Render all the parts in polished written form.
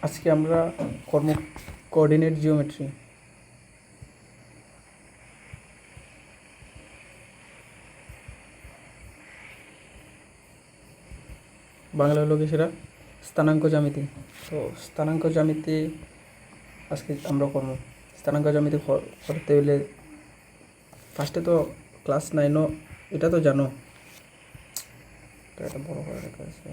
আজকে আমরা কর্ম কোঅর্ডিনেট জিওমেট্রি বাংলা হলো কি সেটা স্থানাঙ্ক জ্যামিতি। তো স্থানাঙ্ক জ্যামিতি আজকে আমরা করবো। স্থানাঙ্ক জ্যামিতি করতে হলে ফার্স্টে তো ক্লাস 9 এটা তো জানো, এটা বড় করে রাখা আছে।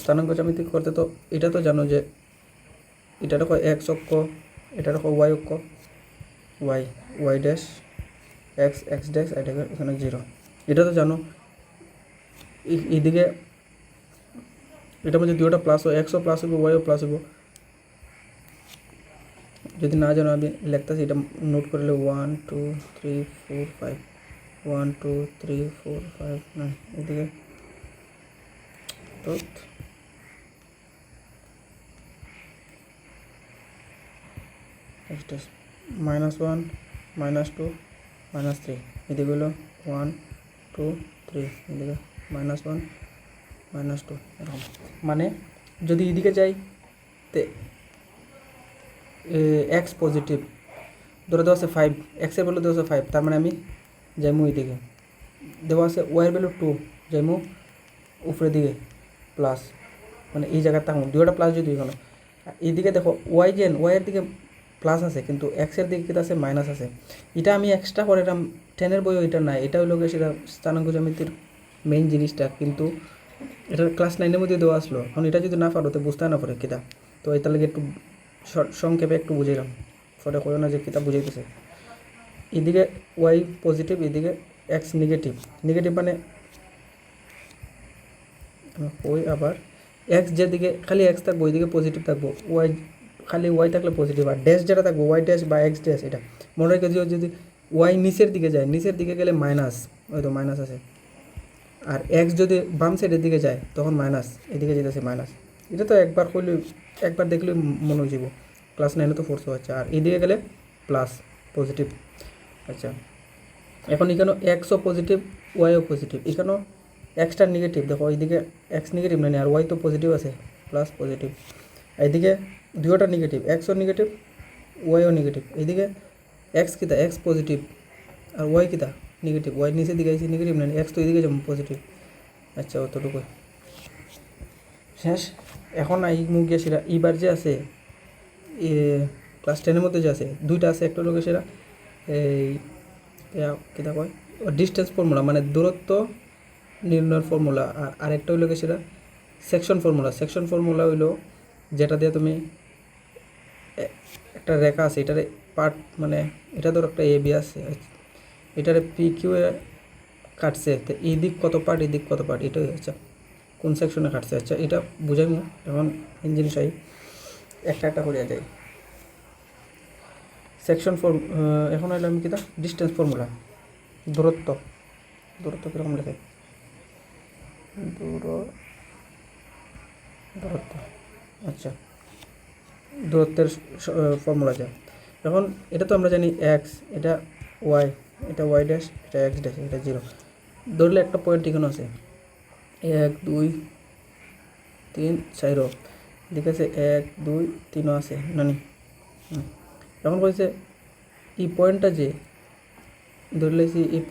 স্থানাঙ্ক জ্যামিতি করতে তো এটা তো জানো যে এটা দেখো এক্স অক্ষ, এটা দেখো ওয়াই অক্ষ, Y Y dash, X X dash, এটা এখানে 0, এটা তো জানো। এইদিকে এটার মধ্যে দুটোটা প্লাস হয়, এক্সও প্লাস হইব, ওয়াইও প্লাস হইব। যদি না জানো আমি লিখতেছি, এটা নোট করলে 1 2 3 4 5, 1 2 3 4 5 9, এদিকে তো -1 -2 -3, এদিকে হলো 1 2 3, এদিকে -1 -2, এরকম। মানে যদি এদিকে যাই তে এক্স পজিটিভ ধরে দেওয়া আছে 5, এক্সের ভ্যালু দেওয়া আছে 5, তার মানে আমি যাইমু এইদিকে। দেওয়া আছে ওয়াইয়ের ভ্যালু 2, যাইমু উপরের দিকে প্লাস, মানে এই জায়গায় থাকুন দুইটা প্লাস যদি এখানে। এইদিকে দেখো ওয়াই জেন ওয়াইয়ের দিকে প্লাস আছে কিন্তু এক্সের দিকে কী আছে, মাইনাস আছে। এটা আমি এক্সট্রা করে এরকম 10-এর বইও এটা নাই, এটা হইলো গিয়ে সেটা স্থানাঙ্ক জ্যামিতির মেইন জিনিসটা, কিন্তু এটা ক্লাস 9-এর মধ্যে দেওয়া আসলো। এখন এটা যদি না পারো তো বুঝতে না পারে কিতা, তো এটার লাগে একটু সংক্ষেপে একটু বুঝাইলাম, পরে কইও না যে কিতা বুঝাইতেছে। এদিকে ওয়াই পজিটিভ, এদিকে এক্স নেগেটিভ। নেগেটিভ মানে ওই আবার এক্স যেদিকে খালি এক্স থাকবো ওইদিকে পজিটিভ থাকবো, ওয়াই খালি ওয়াই থাকলে পজিটিভ, আর ড্যাশ যেটা থাকবো ওয়াই ড্যাশ বা এক্স ড্যাশ, এটা মনে রেখে যদি ওয়াই নিচের দিকে যায়, নিচের দিকে গেলে মাইনাস, ওই তো মাইনাস আছে। আর এক্স যদি বাম সাইডের দিকে যায় তখন মাইনাস, এদিকে যেতেছে মাইনাস। এটা তো একবার করলে একবার দেখলে মনে হয়ে যাব, ক্লাস 9-এ তো ফোর্সও হচ্ছে। আর এদিকে গেলে প্লাস পজিটিভ। আচ্ছা, এখন এখানেও এক্সও পজিটিভ, ওয়াইও পজিটিভ, এখানেও এক্সটা নেগেটিভ, দেখো এইদিকে এক্স নেগেটিভ না, আর ওয়াই তো পজিটিভ আছে, প্লাস পজিটিভ। এইদিকে দুটোটা নেগেটিভ, এক্সও নেগেটিভ, ওয়াইও নেগেটিভ। এইদিকে এক্স কিতা, এক্স পজিটিভ, আর ওয়াই কিতা নেগেটিভ, ওয়াই নিচের দিকে আইসি নেগেটিভ না, এক্স তো এইদিকে যেমন পজিটিভ। আচ্ছা, অতটুকুই শেষ। এখন এই মুখ গিয়ে সেরা এইবার যে আছে ক্লাস 10-এর মধ্যে যে আছে দুইটা আছে, একটা লোকের সেরা এই কীটা কয় ডিস্টেন্স ফর্মুলা, মানে দূরত্ব নির্ণয়ের ফর্মুলা। আর আরেকটা হইলো কি সেটা সেকশন ফর্মুলা। সেকশন ফর্মুলা হইলো যেটা দিয়ে তুমি একটা রেখা আছে, এটারে পার্ট, মানে এটা ধরো একটা এ বি আছে, এটারে পি কিউ এ কাটছে, তো এই দিক কত পার্ট, এই দিক কত পার্ট, এটাই হচ্ছে কোন সেকশনে কাটছে। আচ্ছা, এটা বুঝাইমু এখন ইঞ্জিন সাই একটা একটা করিয়া যাই। সেকশন এখন হইলো আমি কিতা ডিস্টেন্স ফর্মুলা, দূরত্ব। দূরত্ব কীরকম লেখে, দূরত্ব। আচ্ছা, দূরত্বের ফর্মুলা যা। এখন এটা তো আমরা জানি এক্স, এটা ওয়াই, এটা ওয়াই ড্যাশ, এটা এক্স ড্যাশ, এটা 0। ধরলে একটা পয়েন্ট এখানে আছে 1 2 3 4, এদিকে আছে 1 2 3 আছে নানি। এখন বলছে এই পয়েন্টটা যে ধরলেছি, এই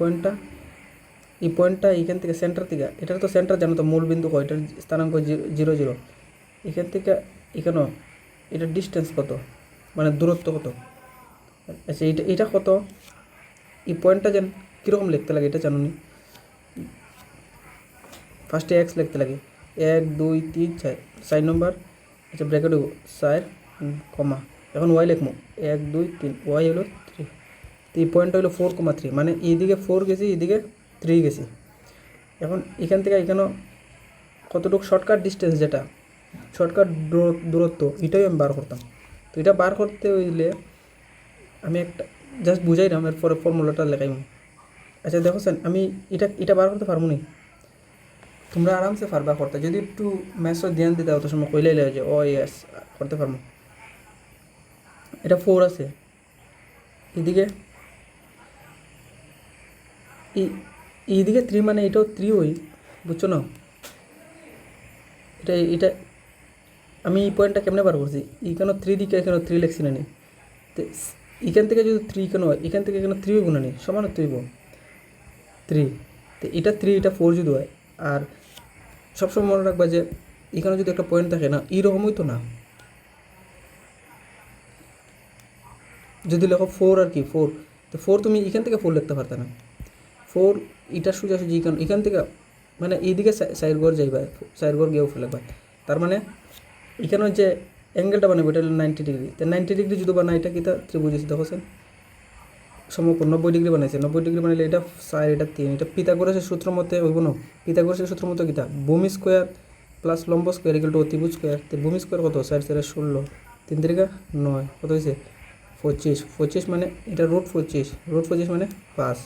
পয়েন্টটা এইখান থেকে সেন্টার থেকে, এটার তো সেন্টার জানো তো, মূল বিন্দু কয়, এটার স্থানাঙ্ক 0 0, এখান থেকে এখানেও এটার ডিস্টেন্স কত, মানে দূরত্ব কত। আচ্ছা, এটা কত, এই পয়েন্টটা যেন কীরকম লিখতে লাগে এটা জানো নি। ফার্স্টে এক্স লিখতে লাগে 1 2 3 4, 4 নম্বর। আচ্ছা, ব্র্যাকেট হইব 4 কমা, এখন ওয়াই লিখবো 1 2 3, ওয়াই হলো 3, তো এই পয়েন্টটা হলো 4,3, মানে এইদিকে 4 গেছি, এইদিকে 3 গেছি। এখন এখান থেকে এখানেও কতটুকু শর্টকাট ডিস্টেন্স, যেটা শর্টকাট দূরত্ব, এটাই আমি বার করতাম। তো এটা বার করতে হইলে আমি একটা জাস্ট বুঝাইলাম, এরপরে ফর্মুলাটা লেখাইম। আচ্ছা দেখো স্যার, আমি এটা বার করতে পারবো নি, তোমরা আরামসে পারবা করতে, যদি একটু ম্যাথসও ধ্যান দিতে অত সময় কইলাই লাগে যে ও ইয়েস করতে পারবো। এটা 4 আছে, এদিকে এইদিকে 3 মানে এটাও 3 ওই, বুঝছো না? এটা আমি এই পয়েন্টটা কেমনে বার করছি, এখানে 3 দিকে এখানে 3 লিখছি না নি, তো এখান থেকে যদি 3 কেন হয়, এখান থেকে এখানে 3 গুণা নি সমান 3, তো এটা 3 এটা 4 যদি হয়। আর সবসময় মনে রাখবা যে এখানে যদি একটা পয়েন্ট থাকে না, এইরকমই তো না, যদি লেখো 4 আর কি 4, তো 4 তুমি এখান থেকে 4 লিখতে পারতে না, 4 এটা সোজাসুজি এখান থেকে মানে এইদিকে সাইড ঘর যাইবা, সাইড ঘর গিয়েও ফেলবা, তার মানে এখানে যে অ্যাঙ্গেলটা বানাবো এটা হলো 90 ডিগ্রি, তো 90 ডিগ্রি যদি বানা এটা কি তা ত্রিভুজ দেখোছেন সমকোণ 90 ডিগ্রি বানাইছে, 90 ডিগ্রি বানাইলে এটা 4 এটা 3, এটা পিথাগোরাসের সূত্র মতে হইব না, পিথাগোরাসের সূত্র মতে কিতা ভূমি স্কোয়ার প্লাস লম্ব স্কোয়ার ইকুয়াল টু অতিভুজ স্কোয়ার, তো ভূমি স্কোয়ার কত 4 4 16, 3 3 9, কত হয়েছে 25, 25 মানে এটা √25 মানে 5,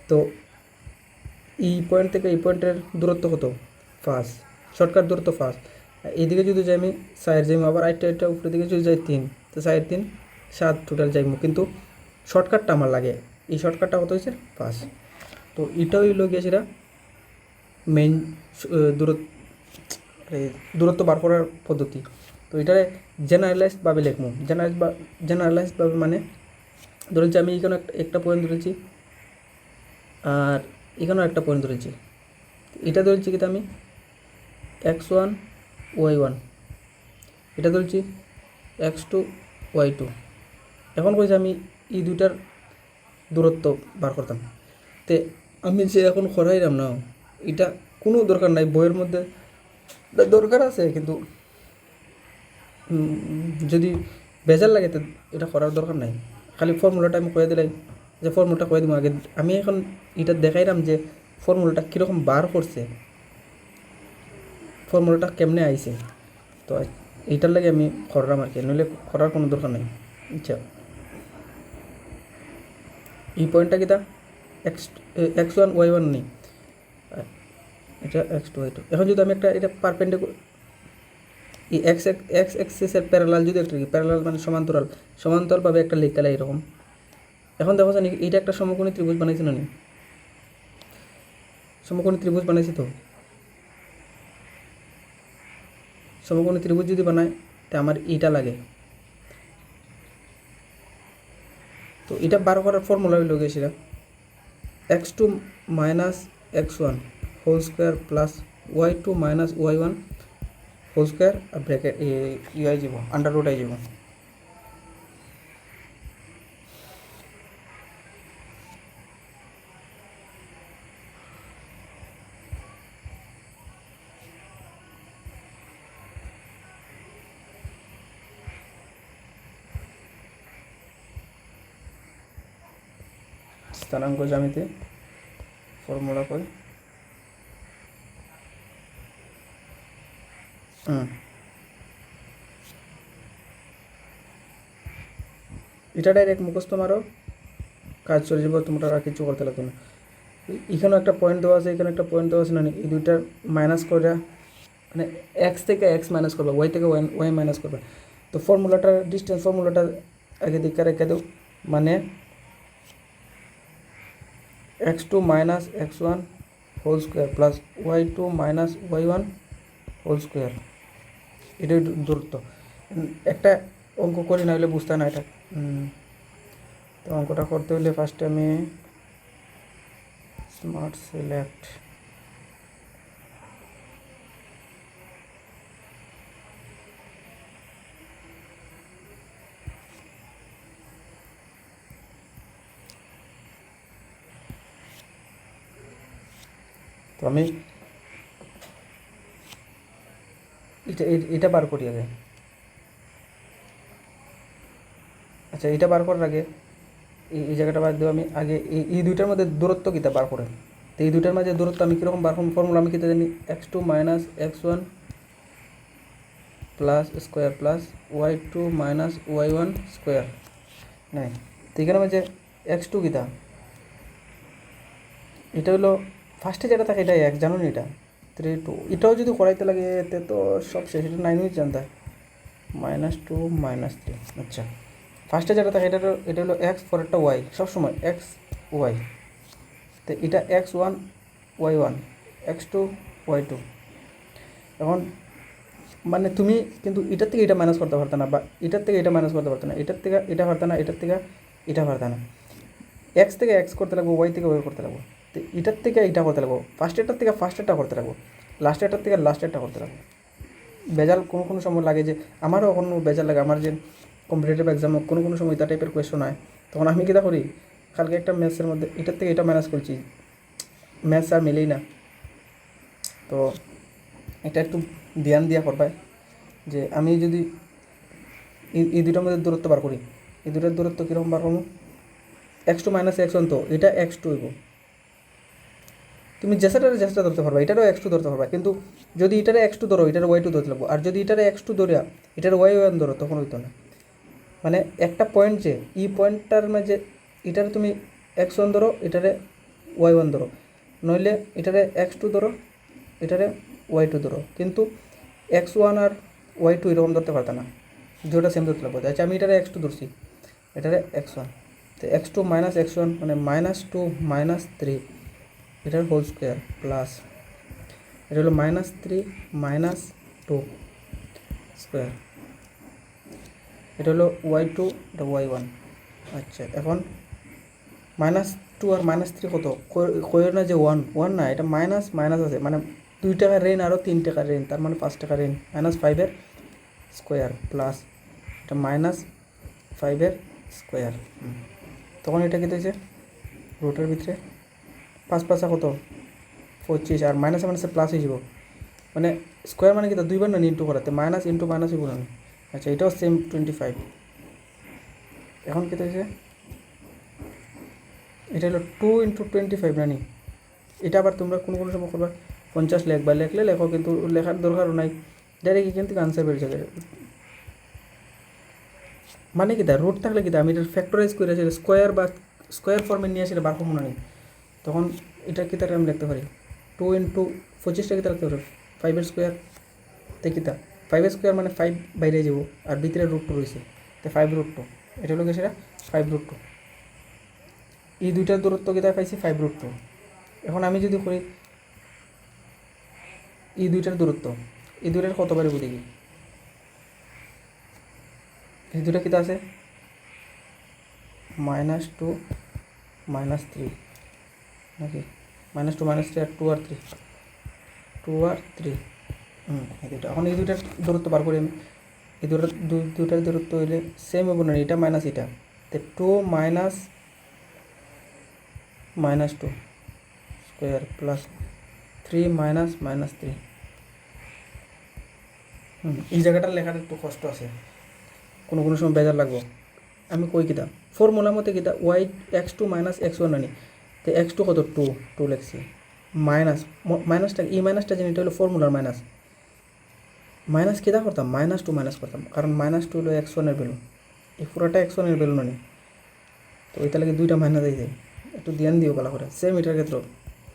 তো এই পয়েন্ট থেকে এই পয়েন্টের দূরত্ব কত 5, শর্টকাট দূরত্ব 5, এইদিকে যদি যাই আমি 4 যাইমু, আবার আরেকটা উপরের দিকে যদি যাই 3, তো 4 3 7 টোটাল যাইমু, কিন্তু শর্টকাটটা আমার লাগে, এই শর্টকাটটা কত হয়েছে 5, তো এটাও হইল গিয়ে সেটা মেইন দূরত্ব বার করার পদ্ধতি। তো এটারে জেনারেলাইজডভাবে লিখবো, জেনারেলাইজডভাবে মানে ধরুন যে আমি এখানে একটা পয়েন্ট ধরেছি আর এখানেও একটা পয়েন্ট ধরেছি, এটা ধরেছি কিন্তু আমি x1 y1, এটা ধরেছি x2 y2, এখন কইছে আমি এই দুইটার দূরত্ব বার করতাম, তে আমি যে এখন করাইলাম না এটা কোনো দরকার নাই, বইয়ের মধ্যে দরকার আছে, কিন্তু যদি বেজার লাগে তো এটা করার দরকার নাই, খালি ফর্মুলাটা আমি কয়ে দিলাই, যে ফর্মুলাটা কয়ে দিব আগে, আমি এখন এটা দেখাইলাম যে ফর্মুলাটা কীরকম বার করছে, ফর্মুলাটা কেমনে আইছে, তো এইটার লাগে আমি করলাম আর কি, নইলে করার কোনো দরকার নাই। আচ্ছা এই পয়েন্টটা কিতা x1 y1 নেই, এটা x2 y2, এখন যদি আমি একটা এটা পারপেন্ডিকুলার এই এক্স এক্সিসের প্যারালাল যদি একটা প্যারালাল মানে সমান্তরালভাবে একটা লেখালে এরকম, এখন দেখো জানি এটা একটা সমকোণী ত্রিভুজ বানাইছে না নি, সমকোণী ত্রিভুজ বানাইছি, তো সমকোণী ত্রিভুজ যদি বানায় তো আমার এইটা লাগে, তো এটা বার করার ফর্মুলা হইল গিয়ে সেটা x2 minus x1 whole square plus y2 minus y1 whole square আর ব্র্যাকেট আই যাব আন্ডার রুট আই যাব, স্থানাঙ্ক জ্যামিতি ফর্মুলা কই এটা ডাইরেক্ট মুখস্থ মারো, কাজ চলে যাবো, তোমরা আর কিছু করতে লাগবে না। এখানেও একটা পয়েন্ট দেওয়া আছে, এখানে একটা পয়েন্ট দেওয়া আছে না, এই দুইটার মাইনাস করে মানে এক্স থেকে এক্স মাইনাস করবে, ওয়াই থেকে ওয়াই মাইনাস করবে, তো ফর্মুলাটার ডিস্টেন্স ফর্মুলাটা আগে দিকে রেখে দেও, মানে x2 minus x1 whole square plus y2 minus y1 whole square, এটাই দূরত্ব। একটা অঙ্ক করি না হলে বুঝতে না এটা, তো অঙ্কটা করতে হলে ফার্স্টে আমি স্মার্ট সিলেক্ট তো আমি এটা বার করি আগে, আচ্ছা এটা বার করার আগে এই জায়গাটা বাদ দেবো, আমি আগে এই দুইটার মধ্যে দূরত্ব কিতা বার করে, তো এই দুইটার মাঝে দূরত্ব আমি কীরকম বার ফর্মুলা আমি কিতা জানি x2 minus x1 plus square plus y2 minus y1 square, নাই তো এখানে মাঝে x2 কিতা এটা হলো ফার্স্টে যেটা থাকে এটা এক, জানো না এটা 3 2, এটাও যদি করাইতে লাগে এতে তো সব শেষ, এটা 9 জানতা, -2 -3। আচ্ছা, ফার্স্টে যেটা থাকে এটা হলো এক্স, পরেরটা ওয়াই, সবসময় এক্স ওয়াই। তো এটা x1 y1 x2 y2। এখন মানে তুমি কিন্তু এটার থেকে এটা মাইনাস করতে পারতো না, বা এটার থেকে এটা মাইনাস করতে পারতো না, এটার থেকে এটা পারতো না, এটার থেকে এটা পারতো না। এক্স থেকে এক্স করতে লাগবো, ওয়াই থেকে ওয়াই করতে লাগবো। তো এটার থেকে এটা করতে লাগবো, ফার্স্টেরটার থেকে ফার্স্টেরটা করতে লাগবো, লাস্টেরটার থেকে লাস্টেরটা করতে লাগবো। বেজাল কোনো কোনো সময় লাগে, যে আমারও কোনো বেজাল লাগে, আমার যে কম্পিটিটিভ এক্সামে কোনো কোনো সময় এটা টাইপের কোয়েশন হয়, তখন আমি কীটা করি, কালকে একটা ম্যাথসের মধ্যে এটার থেকে এটা মাইনাস করছি, ম্যাথস আর মিলেই না। তো এটা একটু ধ্যান দিয়া করবাই, যে আমি যদি এই দুটার মধ্যে দূরত্ব বার করি, এই দুটার দূরত্ব কীরকম বার করবো, x2 - x1, তো এটা x2 হইব। তুমি জেসাটা ধরতে পারবা, এটারও x2 ধরতে পারবা, কিন্তু যদি এটারে x2 ধরো, এটার y2 ধরতে লাগবো। আর যদি এটারে x2 ধরিয়া এটার y1 ধরো, তখন হইতো না। মানে একটা পয়েন্ট, যে এই পয়েন্টটার মাঝে এটারে তুমি x1 ধরো, এটারে y1 ধরো, নইলে এটারে x2 ধরো, এটারে y2 ধরো, কিন্তু x1 আর y2 এরকম ধরতে পারতো না, দুটা সেম ধরতে লাগবে। আচ্ছা, আমি এটারে x2 ধরছি, এটারে x1, তো x2 - x1 মানে -2 - 3 এটার হোল স্কোয়ার প্লাস, এটা হলো -3 - 2 স্কোয়ার, এটা হলো y2, এটা y1। আচ্ছা, এখন -2 আর -3 কত, কয়ের না যে 1 না, এটা মাইনাস মাইনাস আছে, মানে 2 টাকার ঋণ আরও 3 টাকার ঋণ, তার মানে 5 টাকার ঋণ, -5 স্কোয়ার প্লাস এটা -5 স্কোয়ার। তখন এটা কী হয়েছে, রুটের ভিতরে 5 5 কত 25, আর মাইনাসে মাইনাসে প্লাস হয়ে যাব, মানে স্কোয়ার মানে কি, তা দুইবার না ইন্টু করাতে, মাইনাস ইন্টু মাইনাস হইব না। আচ্ছা, এটাও সেম 25। এখন কী হয়েছে, এটা হলো 2 × 25 না নি, এটা আবার তোমরা কোনো কোনো সময় করবা 50 লেখবা, লেখলে লেখো, কিন্তু লেখার দরকারও নাই, ডাইরেক্ট এখান থেকে আনসার বেরিয়ে যাবে। মানে কি, রুট থাকলে কি, আমি এটা ফ্যাক্টরাইজ করে সেটা স্কোয়ার বা স্কোয়ার ফর্মে নিয়ে সেটা বার করবো না নি, তখন এটা কি তার আমি লিখতে পারি 2 × 25টা কি লিখতে পারি 5 স্কোয়ার, তো কিতা 5 স্কোয়ার মানে 5 বাইরে যাব, আর ভিতরে √2 রয়েছে, তো 5√2, এটা হলো কি সেটা 5√2। এই দুইটার দূরত্ব কিতা পাইছি 5√2। এখন আমি যদি করি এই দুইটার দূরত্ব, এই দুইটার কত বারে দেখি, এই দুইটা কিতা আছে -2 -3 নাকি, -2 -3 আর 2 আর 3, 2 আর 3, এই দুইটা। এখন এই দুইটার দূরত্ব বার করি আমি, এই দুইটার দূরত্ব হইলে সেম হইব না, এটা মাইনাস এটা, তো 2 - -2 স্কোয়ার প্লাস 3 - -3। এই জায়গাটা লেখাটা একটু কষ্ট আছে, কোনো কোনো সময় বেজার লাগবো। আমি কই কিতা ফর্মুলার মধ্যে কিতা x2 - x1 আনি, তো x2 কত 2 লিখছি, মাইনাসটা এই মাইনাসটা জানি, এটা হলো ফর্মুলার মাইনাস, মাইনাস কিতা করতাম -2 মাইনাস করতাম, কারণ -2 হলো x1 এর ভ্যালু, এই পুরোটা x1 এর ভ্যালু নানি, তো ওইটা লাগে দুইটা মাইনাস হয়ে যায়, একটু ধ্যান দিও ভালো করে। সেম এটার ক্ষেত্রে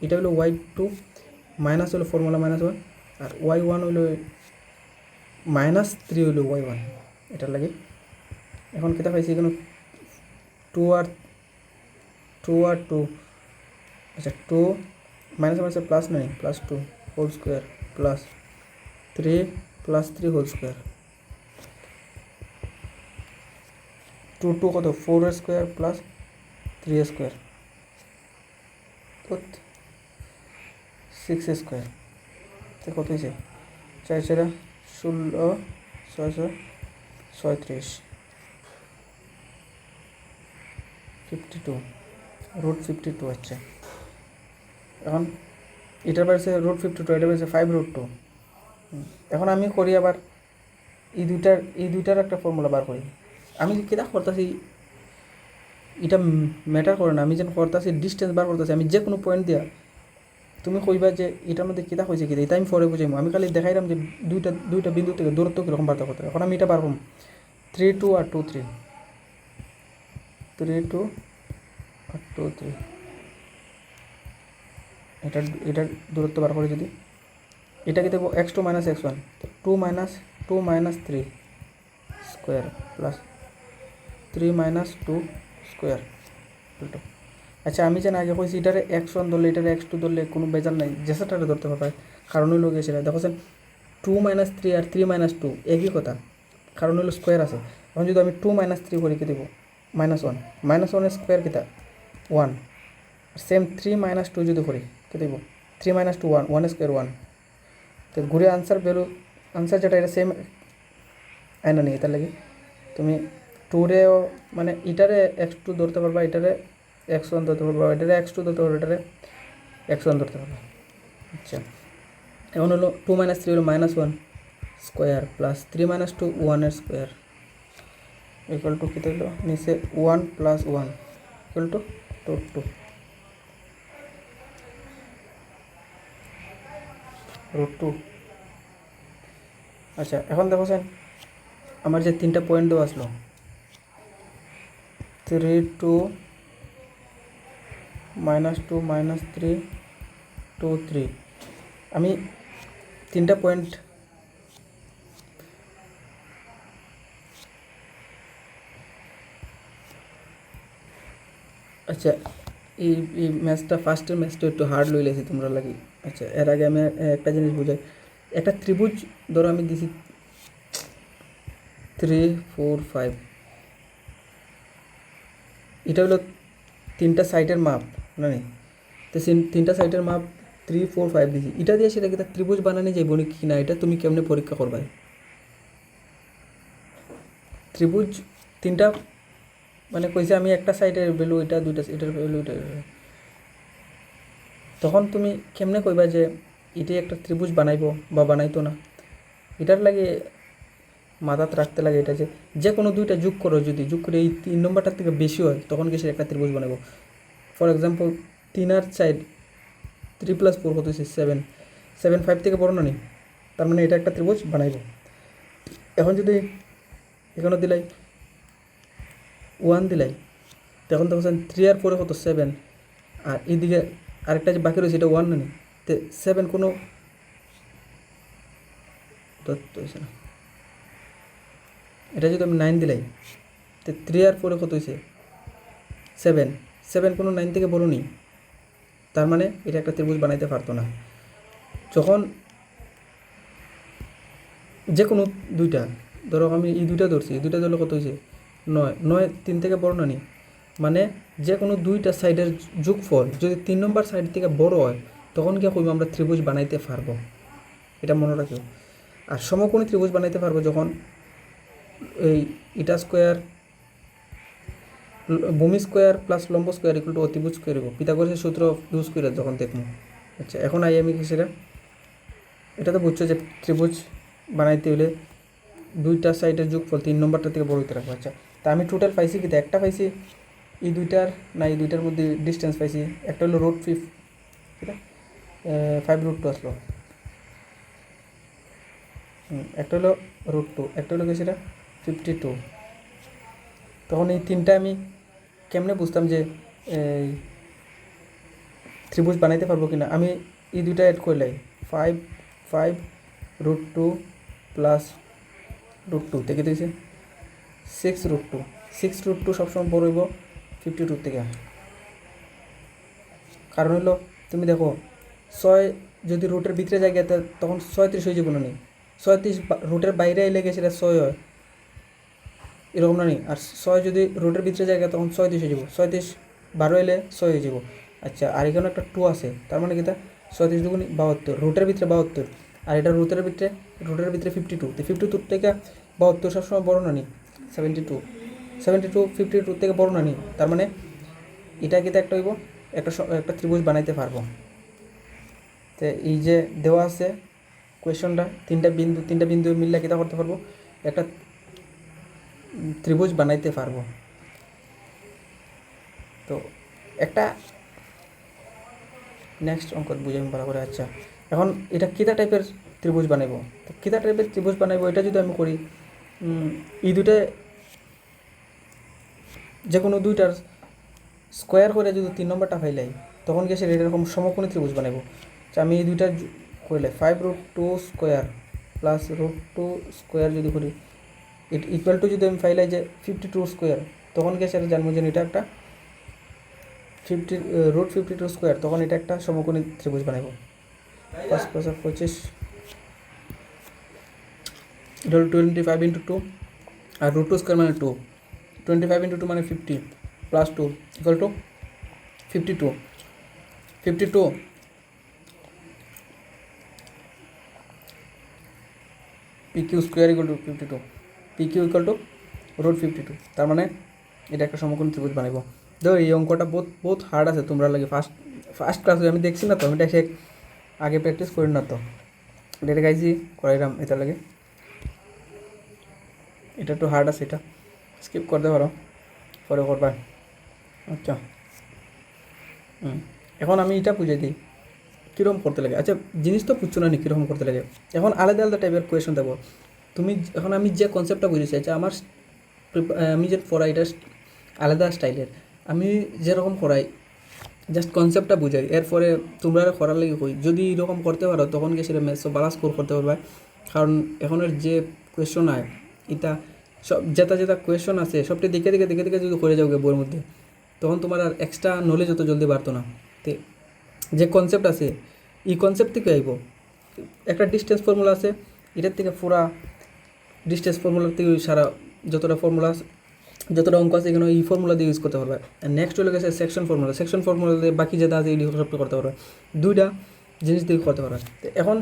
এটা হলো y2 মাইনাস হলো ফর্মুলা -1, আর y1 হলো -3 হলো y1, এটার লাগে। এখন কিতা পাইছি এখানে 2 আর 2, আচ্ছা 2 মাইনাস মাইনাসে প্লাস নাই, +2 whole square plus 3 + 3 whole square, 2 2 কত 4 স্কোয়ার প্লাস 3 স্কোয়ার, তো 6 স্কোয়ার, তো কত হয়েছে 4 4 16 6 6 36 52 √52। আচ্ছা, এখন এটার বাড়ছে √52, এটা বাড়ছে 5√2। এখন আমি করি আবার এই দুইটার একটা ফর্মুলা বার করি। আমি কিতা করতেছি এটা ম্যাটার করে না, আমি যেন করতেছি ডিস্টেন্স বার করতেছি, আমি যে কোনো পয়েন্ট দিয়া তুমি কইবা যে এটার মধ্যে কিতা হয়েছে কিতা, এটা আমি পরে বুঝাইমু, আমি খালি দেখাইলাম যে দুইটা বিন্দু থেকে দূরত্ব কীরকম বার্তা করতে। এখন আমি এটা বার করব 3 2 আর 2 3, 3 2 আর 2 3, এটার দূরত্ব বার করে যদি এটা কি দেবো x2 - x1, তো 2 - 3 স্কোয়ার প্লাস 3 মাইনাস 2 স্কোয়ার উল্টো। আচ্ছা আমি যেন আগে কইছি এটারে x1 ধরলে এটারে x2 ধরলে কোনো বেজার নাই, যেসাটারে ধরতে পারবে, কারণ হইলো গেছিল দেখছেন 2 মাইনাস 3 আর 3 মাইনাস 2 একই কথা, কারণ হলো স্কোয়ার আছে। এখন যদি আমি 2 মাইনাস 3 করি কি দেব -1, -1 স্কোয়ার কিতা 1, সেম 3 মাইনাস 2 যদি করি কি দেব 3 মাইনাস 2 1, 1 স্কোয়ার 1। তো ঘুরে আনসার আনসার যেটা এটা সেম আয়না নেই, তার লাগে তুমি 2রেও মানে এটারে x2 ধরতে পারবা, এটারে x1 ধরতে পারবা, এটারে x2 ধরতে পারবা, এটারে x1 ধরতে পারবা। আচ্ছা এখন হলো 2 মাইনাস 3 হলো -1 স্কোয়ার প্লাস 3 মাইনাস 2 1 এর স্কোয়ার ইকুয়াল টু কী হলো নিচে 1 প্লাস 1 ইকুয়াল টু √2 √2। আচ্ছা এখন দেখছেন আমার যে 3টা পয়েন্ট দেওয়া আসলো 3 2 -2 -3 2 3, আমি 3টা পয়েন্ট আচ্ছা এই ম্যাচটা ফার্স্টের ম্যাচটা একটু হার্ড লই লাইছি তোমরা লাগি। আচ্ছা এর আগে আমি একটা জিনিস বুঝাই, একটা ত্রিভুজ ধরো আমি দিছি 3 4 5, এটা হলো 3টা সাইডের মাপ না নি, তো 3টা সাইডের মাপ 3 4 5 দিছি, এটা দিয়ে সেটা কি ত্রিভুজ বানানো যাইব কি না এটা তুমি কেমনে পরীক্ষা করবা? ত্রিভুজ 3টা মানে কইছে আমি একটা সাইডের ভ্যালু এটা, দুইটা এটার ভ্যালু এটা, তখন তুমি কেমনে কইবা যে এটাই একটা ত্রিভুজ বানাইবো বা বানাইতো না? এটার লাগে মাথাত রাখতে লাগে এটা যে কোনো দুইটা যোগ করো, যদি যোগ করে এই 3 নম্বরটার থেকে বেশি হয় তখন কি সে একটা ত্রিভুজ বানাবো। ফর এক্সাম্পল 3 আর সাইড 3 + 4 কত হচ্ছে 7, 7 5 থেকে বড় না নি, তার মানে এটা একটা ত্রিভুজ বানাইবো। এখন যদি এখানে দিলাই 1 দিলাই, তখন দেখছেন 3 আর 4 কত 7, আর এইদিকে আরেকটা যে বাকি রয়েছে এটা 1 না নি, তো 7 কোনো দত্ত হয়েছে না, এটা যদি আমি 9 দিলাই তো 3 আর 4 কত হয়েছে 7, 7 কোনো 9 থেকে বড় নেই, তার মানে এটা একটা ত্রিভুজ বানাইতে পারতো না। যখন যে কোনো দুইটা ধরো আমি এই দুইটা ধরছি, এই দুইটা ধরলে কত হয়েছে 9, 9 3 থেকে বড় না নি, মানে যে কোনো দুইটা সাইডের যোগফল যদি 3 নম্বর সাইড থেকে বড় হয় তখন কি কইব আমরা ত্রিভুজ বানাইতে পারবো, এটা মনে রাখিও। আর সমকোণী ত্রিভুজ বানাইতে পারবো যখন এই ইটা স্কোয়ার ভূমি স্কোয়ার প্লাস লম্ব স্কোয়ার ইকুয়াল টু অতিভুজ স্কোয়ার হইব, পিথাগোরাসের সূত্র ইউজ করে যখন দেখবো। আচ্ছা এখন আমি কি সেটা এটা তো বুঝছো যে ত্রিভুজ বানাইতে হলে দুইটা সাইডের যোগফল 3 নম্বরটা থেকে বড় হইতে রাখবো। আচ্ছা তা আমি টোটাল পাইছি কি, একটা পাইছি এই দুইটার না এই দুইটার মধ্যে ডিস্টেন্স পাইছি, একটা হলো √5, এটা 5√2 আসলো, একটা হলো √2, একটা হলো কি সেটা 52। তখন এই 3টা আমি কেমনে বুঝতাম যে এই ত্রিভুজ বানাইতে পারবো কিনা? আমি এই দুইটা অ্যাড করলাই 5 5 √2 প্লাস √2 থেকে দিয়েছে 6√2, 6√2 সবসময় বড় হইব 52 থেকে। কারণ হলো তুমি দেখো 6 যদি রুটের ভিতরে যায় তখন 36 হয়ে যাবো না নি, 36 রুটের বাইরে এলে গেছে সেটা 6 হয় এরকম না নি, আর 6 যদি রুটের ভিতরে যায় তখন 36 হয়ে যাব, 36 12 এলে 6 হয়ে যাব। আচ্ছা আর এখানে একটা 2 আছে, তার মানে কি তা 36 × 72, রুটের ভিতরে 72, আর এটা রুটের ভিতরে 52, তো 52 থেকে 72 সবসময় বড় না নি, 72 52 থেকে বড় না নি, তার মানে এটা কি একটা হইব একটা ত্রিভুজ বানাইতে পারবো। তো এই যে দেওয়া আছে কোয়েশনটা 3টা বিন্দু মিললে কিতা করতে পারবো, একটা ত্রিভুজ বানাইতে পারবো। তো একটা নেক্সট অঙ্ক বুঝে আমি ভালো করে। আচ্ছা এখন এটা কিতা টাইপের ত্রিভুজ বানাইবো, তো কিতা টাইপের ত্রিভুজ বানাইবো এটা যদি আমি করি এই দুইটা যে কোনো দুইটার স্কোয়ার করে যদি 3 নম্বরটা ফাইলাই তখন গিয়ে সে এরকম সমকোণী ত্রিভুজ বানাইবো। আচ্ছা আমি এই দুইটা করলে 5√2 স্কোয়ার প্লাস √2 স্কোয়ার যদি করি ইকুয়াল টু যদি আমি ফাইলাই যে 52 স্কোয়ার, তখন কি সেটা জানবো যে এটা একটা √52 স্কোয়ার, তখন এটা একটা সমকোণী ত্রিভুজ বানাবো। 5 + 25, এটা হলো 25 × 2, আর √2 স্কোয়ার মানে 2, 25 × 2 মানে 50 + 2 = 52, 52 PQ স্কোয়ার = 52, PQ = √52, তার মানে এটা একটা সমকোণী ত্রিভুজ বানাবো। দেখো এই অঙ্কটা বহুত হার্ড আছে, তোমরা লাগে ফার্স্ট ক্লাসে আমি দেখছি না তো, আমি এটা আগে প্র্যাকটিস করি না তো, এটা গাইছি করাইলাম, এটা লাগে এটা একটু হার্ড আছে, এটা স্কিপ করতে পারো, পরে করবা। আচ্ছা এখন আমি এটা বুঝে দিই কীরকম করতে লাগে। আচ্ছা জিনিস তো বুঝছো না নি কীরকম করতে লাগে। এখন আলাদা আলাদা টাইপের কোয়েশন দেবো তুমি। এখন আমি যে কনসেপ্টটা বুঝেছি, আচ্ছা আমি যে পড়াই এটা আলাদা স্টাইলের, আমি যেরকম করাই জাস্ট কনসেপ্টটা বুঝাই, এরপরে তোমরা করার লাগে কই যদি এরকম করতে পারো তখন গিয়ে সেটা ম্যাথস ভালো স্কোর করতে পারবে। কারণ এখনের যে কোয়েশন হয় এটা সব যেটা কোয়েশন আছে সবটি দেখে যদি করে যাও বইয়ের মধ্যে, তখন তোমার আর এক্সট্রা নলেজ অত জলদি বাড়তো না। তো যে কনসেপ্ট আছে এই কনসেপ্ট থেকে আইব, একটা ডিস্টেন্স ফর্মুলা আছে, এটার থেকে পুরা ডিস্টেন্স ফর্মুলার থেকে সারা যতটা অঙ্ক আছে এখানে এই ফর্মুলা দিয়ে ইউজ করতে পারবে। আর নেক্সট হলে গেছে সেকশন ফর্মুলা দিয়ে বাকি যেটা আছে এই সবটা করতে পারবে, দুইটা জিনিস দিয়ে করতে পারবে। তো এখন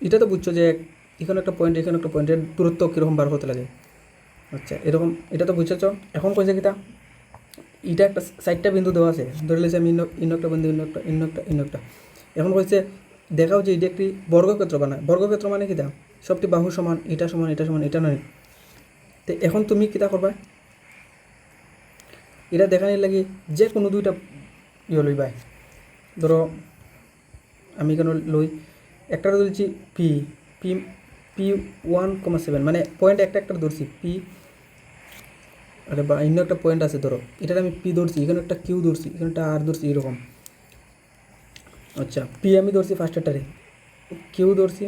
এটা তো বুঝছো যে এখানে একটা পয়েন্টের দূরত্ব কীরকম বার করতে লাগে। আচ্ছা এরকম এটা তো বুঝেছ। এখন কইছে কিটা এটা একটা 4টা বিন্দু দেওয়া আছে, ধরে লেছি আমি ইন্ন একটা বিন্দু ইন্ন একটা। এখন কইছে দেখাও যে এটা একটি বর্গক্ষেত্র বানায়। বর্গক্ষেত্র মানে কিটা সবটি বাহু সমান, এটা সমান এটা নয়। তো এখন তুমি কিটা করবা, এটা দেখানোর লাগি যে কোনো দুইটা লইবাই। ধরো আমি কেন লই একটা ধরছি পি 1,7, মানে পয়েন্ট একটা ধরছি পি, আরে বা অন্য একটা পয়েন্ট আছে ধরো এটার আমি পি ধরছি, এখানে একটা কিউ ধরছি, এখানে একটা আর ধরছি এরকম। আচ্ছা পি আমি ধরছি ফার্স্টেরটারে, কিউ ধরছি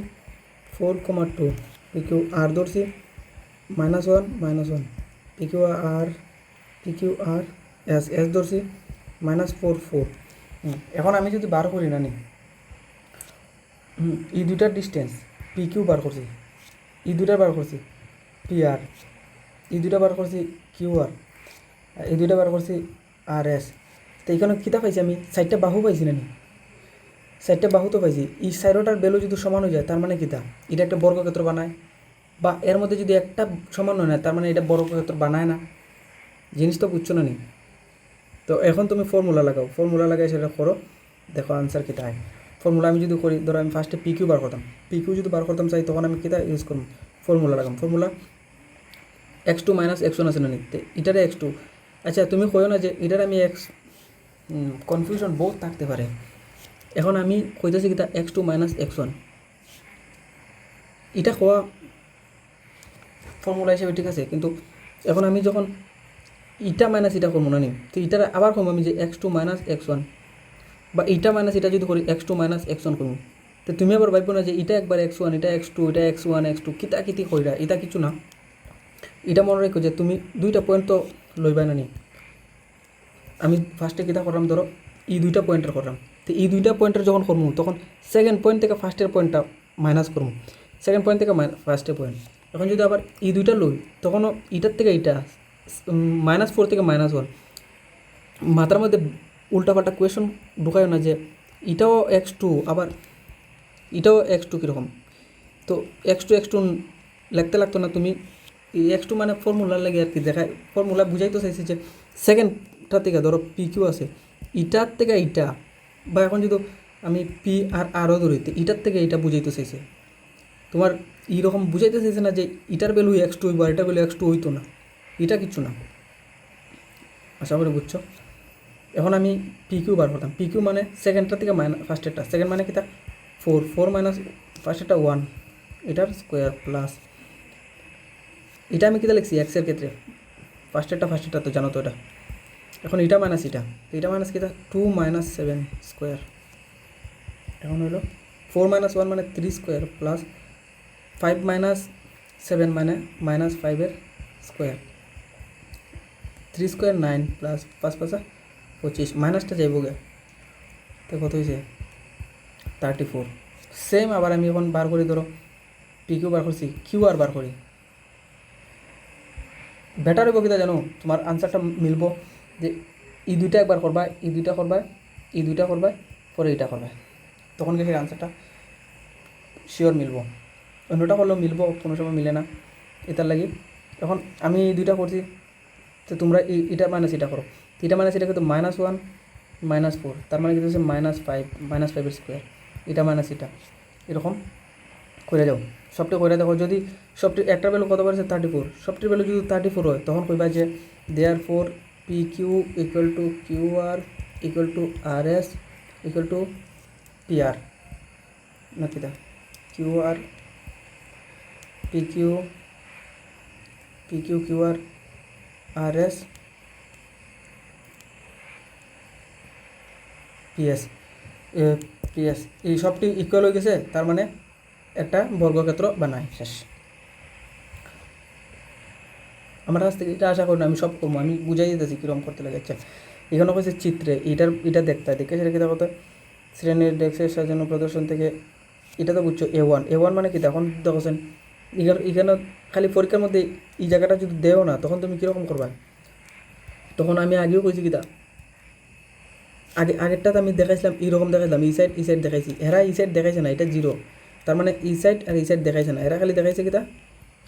4,2, পি কিউ আর ধরছি -1 পি কিউ আর এস ধরছি -4 এখন আমি যদি বার করি না নি এই দুইটার ডিস্টেন্স পি কিউ বার করছি, এই দুইটা বার করছি পি আর, এই দুইটা বার করছি কিউ আর, এই দুইটা বার করছি আর এস। তো এখানে কিতা পাইছি আমি 4টা বাহু পাইছি না নি, 4টা বাহু তো পাইছি। এই সাইডটার ভ্যালু যদি সমান হয়ে যায় তার মানে কিতা এটা একটা বর্গক্ষেত্র বানায়, বা এর মধ্যে যদি একটা সমান হয় না তার মানে এটা বর্গক্ষেত্র বানায় না। জিনিস তো বুঝছো না নি। তো এখন তুমি ফর্মুলা লাগাই সেটা করো, দেখো আনসার কিতা হয়। ফর্মুলা আমি যদি করি, ধরো আমি ফার্স্টে পি কিউ বার করতাম, পি কিউ যদি বার করতাম চাই তখন আমি কিতা ইউজ করব, ফর্মুলা লাগাম। ফর্মুলা x2 - x1 আছে না নিতে এটারে x2। আচ্ছা তুমি কইও না যে এটার আমি কনফিউশন বহুত থাকতে পারে। এখন আমি কইতেছি কিতা x2 - x1, এটা কোয়া ফর্মুলা হিসেবে ঠিক আছে, কিন্তু এখন আমি যখন ইটা মাইনাস এটা করবো না নি, তো এটার আবার করবো আমি যে x2 - x1, বা এটা মাইনাস এটা যদি করি x2 - x1 করবো, তো তুমি আবার ভাববো না যে এটা একবার x1 এটা x2 এটা x1 x2 কিতা কইরা, এটা কিছু না। এটা মনে রেখো যে তুমি দুইটা পয়েন্ট তো লইবা না নি। আমি ফার্স্টে কিতা করলাম, ধরো এই দুইটা পয়েন্টের করলাম, তো এই দুইটা পয়েন্টের যখন করবো তখন সেকেন্ড পয়েন্ট থেকে ফার্স্টের পয়েন্টটা মাইনাস করবো, সেকেন্ড পয়েন্ট থেকে ফার্স্টের পয়েন্ট। এখন যদি আবার এই দুইটা লই তখনও এটার থেকে এইটা -4 থেকে -1, মাথার মধ্যে উল্টাপাল্টা কোয়েশন ঢুকায় না যে এটাও x2 আবার এটাও x2 কীরকম। তো x2 লিখতে লাগতো না, তুমি x2 মানে ফর্মুলার লাগে আর কি দেখায়, ফর্মুলা বুঝাইতে চাইছি যে সেকেন্ডটা থেকে ধরো পি কিউ আছে ইটার থেকে এইটা, বা এখন যদি আমি পি আর আরও ধরি তো ইটার থেকে এইটা বুঝাইতে চাইছে, তোমার এইরকম বুঝাইতে চাইছে না যে ইটার ভ্যালু x2 হইব আর এটার ভ্যালু x2 হইতো না, এটা কিচ্ছু না। আশা করে বুঝছো। এখন আমি পি কিউ বার করতাম, পি কিউ মানে সেকেন্ডটা থেকে ফার্স্টেরটা, সেকেন্ড মানে কি তা 4 মাইনাস ফার্স্টেরটা 1 এটার স্কোয়ার প্লাস এটা আমি কিতা লিখছি এক্সের ক্ষেত্রে ফার্স্টেরটা তো জানো তো এটা। এখন এটা মাইনাস এটা মাইনাস কিতা 2 - 7 স্কোয়ার, এখন হলো 4 - 1 মানে 3 স্কোয়ার প্লাস 5 - 7 মানে -5 স্কোয়ার, 3 স্কোয়ার 9 প্লাস 5 5 25, মাইনাসটা যাইব গে, তো কত হয়েছে 34। সেম আবার আমি এখন বার করি, ধরো পি কিউ বার করছি, কিউ আর বার করি, বেটার হইব কিনা জানো, তোমার আনসারটা মিলব যে এই দুইটা একবার করবা, এই দুইটা করবা, এই দুইটা করবা, পরে এইটা করবা, তখন গেছে আনসারটা শিওর মিলব। অন্যটা করলেও মিলব, কোনো সময় মিলে না, এটার লাগি এখন আমি এই দুইটা করছি, তো তোমরা এটা মাইনাস এটা করো, এটা মাইনাস এটা কিন্তু -1 -4, তার মানে কিন্তু হচ্ছে -5 স্কোয়ার, এটা মাইনাস এটা, এরকম করে যাও, সবটি করে দেখো। যদি সবটি একটার ভ্যালু কত পারছে 34, সবটির ভ্যালু যদি 34 হয়, তখন কইবা যে therefore P Q equal to Q R equal to R S equal to P R, না কিটা Q R P Q Q R R S PS PS, এই সবটি ইকুয়াল হয়ে গেছে, তার মানে একটা বর্গক্ষেত্র বানায়, শেষ। আমার কাছ থেকে এটা আশা করি না, আমি সব করবো, আমি বুঝাই দিতেছি কীরকম করতে লাগে। আচ্ছা, এখানে হচ্ছে চিত্রে এটা দেখতে দেখে সেটা কী দেখো, শ্রেণীর ডেস্কের সাজানো প্রদর্শন থেকে, এটা তো বুঝছো A1 মানে কি, তখন দেখছেন এখানে খালি পরীক্ষার মধ্যে এই জায়গাটা যদি দেও না, তখন তুমি কীরকম করবা। তখন আমি আগেও কইছি কিতা, আগেরটাতে আমি দেখাইছিলাম এইরকম দেখাইছিলাম, এই সাইড দেখাইছি, এরা এই সাইড দেখাইছে না, এটা 0, তার মানে এই সাইড আর এই সাইড দেখাইছে না, এরা খালি দেখাইছে কিতা,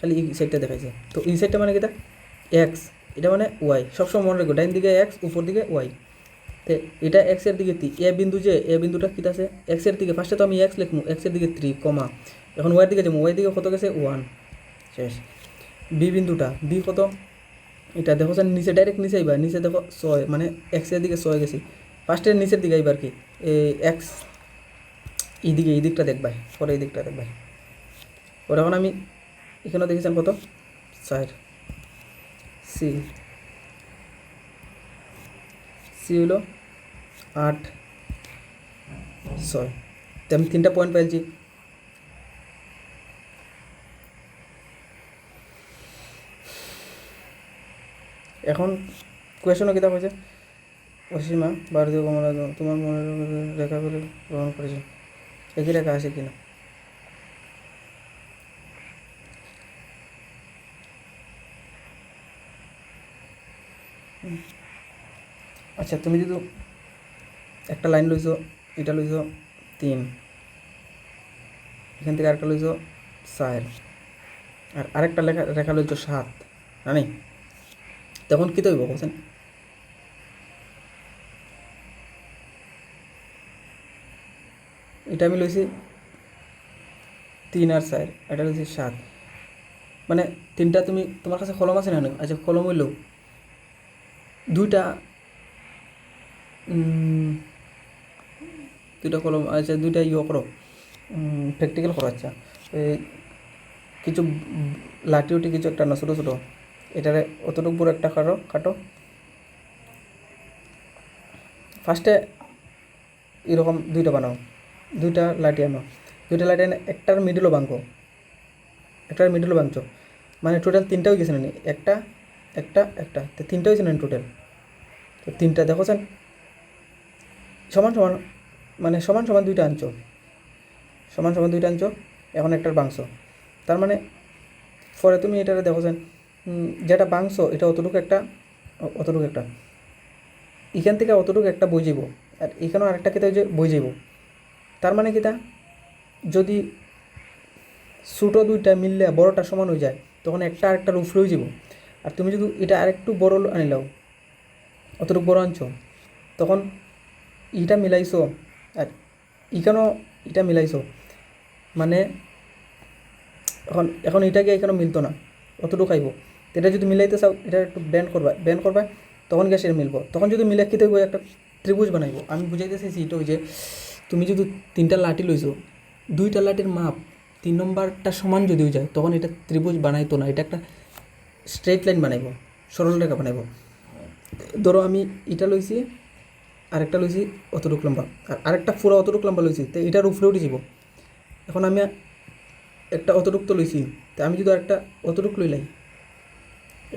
খালি এই সাইডটা দেখাইছে। তো এই সাইডটা মানে কিতা এক্স, এটা মানে ওয়াই, সবসময় মনে রাখো ডাইন দিকে এক্স, উপর দিকে ওয়াই। তো এটা এক্সের দিকে এ বিন্দু, যে এ বিন্দুটা কী আছে এক্সের দিকে, ফার্স্টে তো আমি এক্স লিখবো, এক্সের দিকে 3 কমা, এখন ওয়াইয়ের দিকে যাবো, ওয়াই দিকে কত গেছে 1, শেষ। বি বিন্দুটা, বি কত, এটা দেখো স্যার নিচে, ডাইরেক্ট নিচে আইবা, নিচে দেখো 6, মানে এক্সের দিকে 6 গেছি, ফার্স্টের নিচের দিকে আইবার কি এক্স, এই দিকটা দেখবাই, পরে এই দিকটা দেখবাই। ওর এখন আমি এখানে দেখেছেন কত 4, সি হলো 8 6, তো আমি 3টা পয়েন্ট পাইছি। এখন কোয়েশনও কিতাব হয়েছে, অসীমা ভারতীয় কমলা তোমার মনের রেখা করে গ্রহণ করেছে, একই রেখা আছে কিনা। আচ্ছা, তুমি যদি একটা লাইন লইছো, এটা লইছো 3, এখান থেকে আরেকটা লইছো 4, আর আরেকটা রেখা লইছো 7, জানি, তখন কী তৈব বলছেন, এটা আমি লইছি 3 আর 4, এটা লইছি 7, মানে 3টা তুমি তোমার কাছে কলম আছে না? আচ্ছা, কলম হইলেও দুইটা কলম, আচ্ছা দুইটা করো, প্র্যাকটিক্যাল করো। আচ্ছা, কিছু লাঠি উঠি কিছু একটা না, ছোটো ছোটো, এটারে অতটুকু পুরো একটা কাটো, ফার্স্টে এরকম দুইটা বানাও, দুইটা লাঠি আনো, এনে একটার মিডলও ভাঙো, ভাঙছো, মানে টোটাল 3টা হয়ে গেছে না, একটা তো 3টা হয়েছে না টোটাল, তো 3টা দেখো স্যার সমান সমান, মানে সমান সমান 2টা আনছো, এখন একটার বাংশো, তার মানে পরে তুমি এটা দেখো স্যার যেটা বাংশো এটা অতটুকু একটা, এখান থেকে অতটুকু একটা বই যাব, আর এখানেও আরেকটা কেটে যে বই যাব, তার মানে কিটা যদি ছোটো দুইটা মিললে বড়টা সমান হয়ে যায়, তখন একটা আরেকটার উপরে হয়ে যাব। আর তুমি যদি এটা আরেকটু বড় আনিলাও, অতটুকু বড় আনছো, তখন ইটা মিলাইছো আর এখানেও এটা মিলাইছো, মানে এখন এটাকে এখানেও মিলতো না, অতটুকু খাইব, এটা যদি মিলাইতে চাও এটা একটু ব্যান্ড করবা, তখন গ্যাসের মিলব, তখন যদি মিলে কী থাকবো একটা ত্রিভুজ বানাইব। আমি বুঝাইতে চাইছি এটা ওই যে তুমি যদি 3টা লাঠি লইছো, 2টা লাঠির মাপ 3 নম্বরটা সমান যদি হয়ে যায়, তখন এটা ত্রিভুজ বানাইতো না, এটা একটা স্ট্রেট লাইন বানাইব, সরল রেখা বানাইব। ধরো আমি এটা লইছি, আরেকটা লইছি অতটুকু লম্বা, আর আরেকটা পুরো অতটুকু লম্বা লইছি, তো এটার উপরে উঠে যাব। এখন আমি একটা অতটুক তো লইছি, তো আমি যদি একটা অতটুক লইলাই,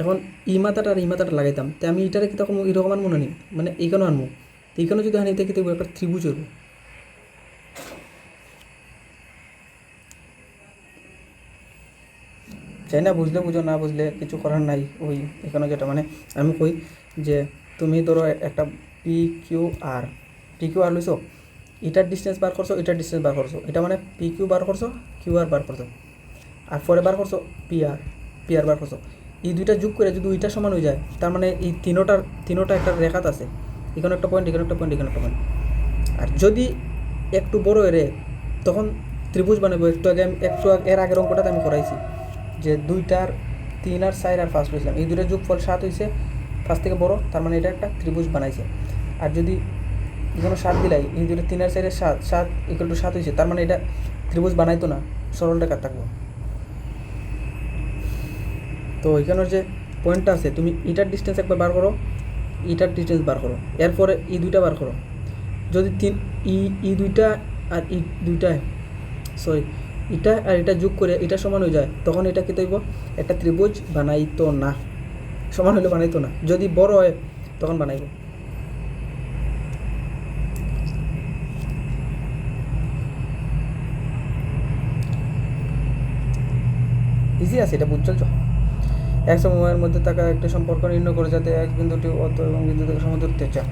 এখন ই মাথাটা আর ই মাথাটা লাগাইতাম, তো আমি এটারে কি তখন এরকম আনবো না নি, মানে এইখানে আনবো, তো এইখানে যদি আনি থেকে দেখবো একটা ত্রিভুজ হইব। চাই না বুঝলে বুঝো, না বুঝলে কিছু করার নাই। ওই এখানে যেটা মানে আমি কই যে তুমি ধরো একটা পি কিউ আর লইছো, এটার ডিস্টেন্স বার করছো, এটার ডিস্টেন্স বার করছো, এটা মানে পি কিউ বার করছো, কিউ আর বার করছো, আর পরে বার করছো পি আর বার করছো। এই দুইটা যোগ করে যদি ওইটা সমান হয়ে যায়, তার মানে এই তিনোটা একটা রেখাত আছে, এখানে একটা পয়েন্ট, এখানে একটা পয়েন্ট, এখানে একটা পয়েন্ট। আর যদি একটু বড় এরে, তখন ত্রিভুজ বানাবো। এর আগের অঙ্কটাতে আমি করাইছি যে 2টার 3 আর 4 আর 5 লইছিলাম, এই দুইটার যোগফল 7 হয়েছে, 5 থেকে বড়, তার মানে এটা একটা ত্রিভুজ বানাইছে। আর যদি এখানে 7 দিলাই, এই দুটো 3 আর 4 7 ইকুয়াল টু 7 হয়েছে, তার মানে এটা ত্রিভুজ বানাইতো না, সরল রেখা থাকবো। তো এখানের যে পয়েন্টটা আছে, তুমি এটার ডিস্টেন্স একবার বার করো, এটার ডিস্টেন্স বার করো, এরপরে এই দুইটা বার করো। যদি ই দুইটা আর ই দুইটা, সরি, এটা আর এটা যোগ করে এটা সমান হয়ে যায়, তখন এটা কী তৈব, একটা ত্রিভুজ বানাইতো না। সমান হলে বানাইতো না, যদি বড় হয় তখন বানাইব। ইজি আছে, এটা বুঝছো তো। এক সময়ের মধ্যে থাকা একটা সম্পর্ক নির্ণয় করে যাতে এক বিন্দুটি অত এবং বিন্দু থেকে সমদূরত্বে চায়।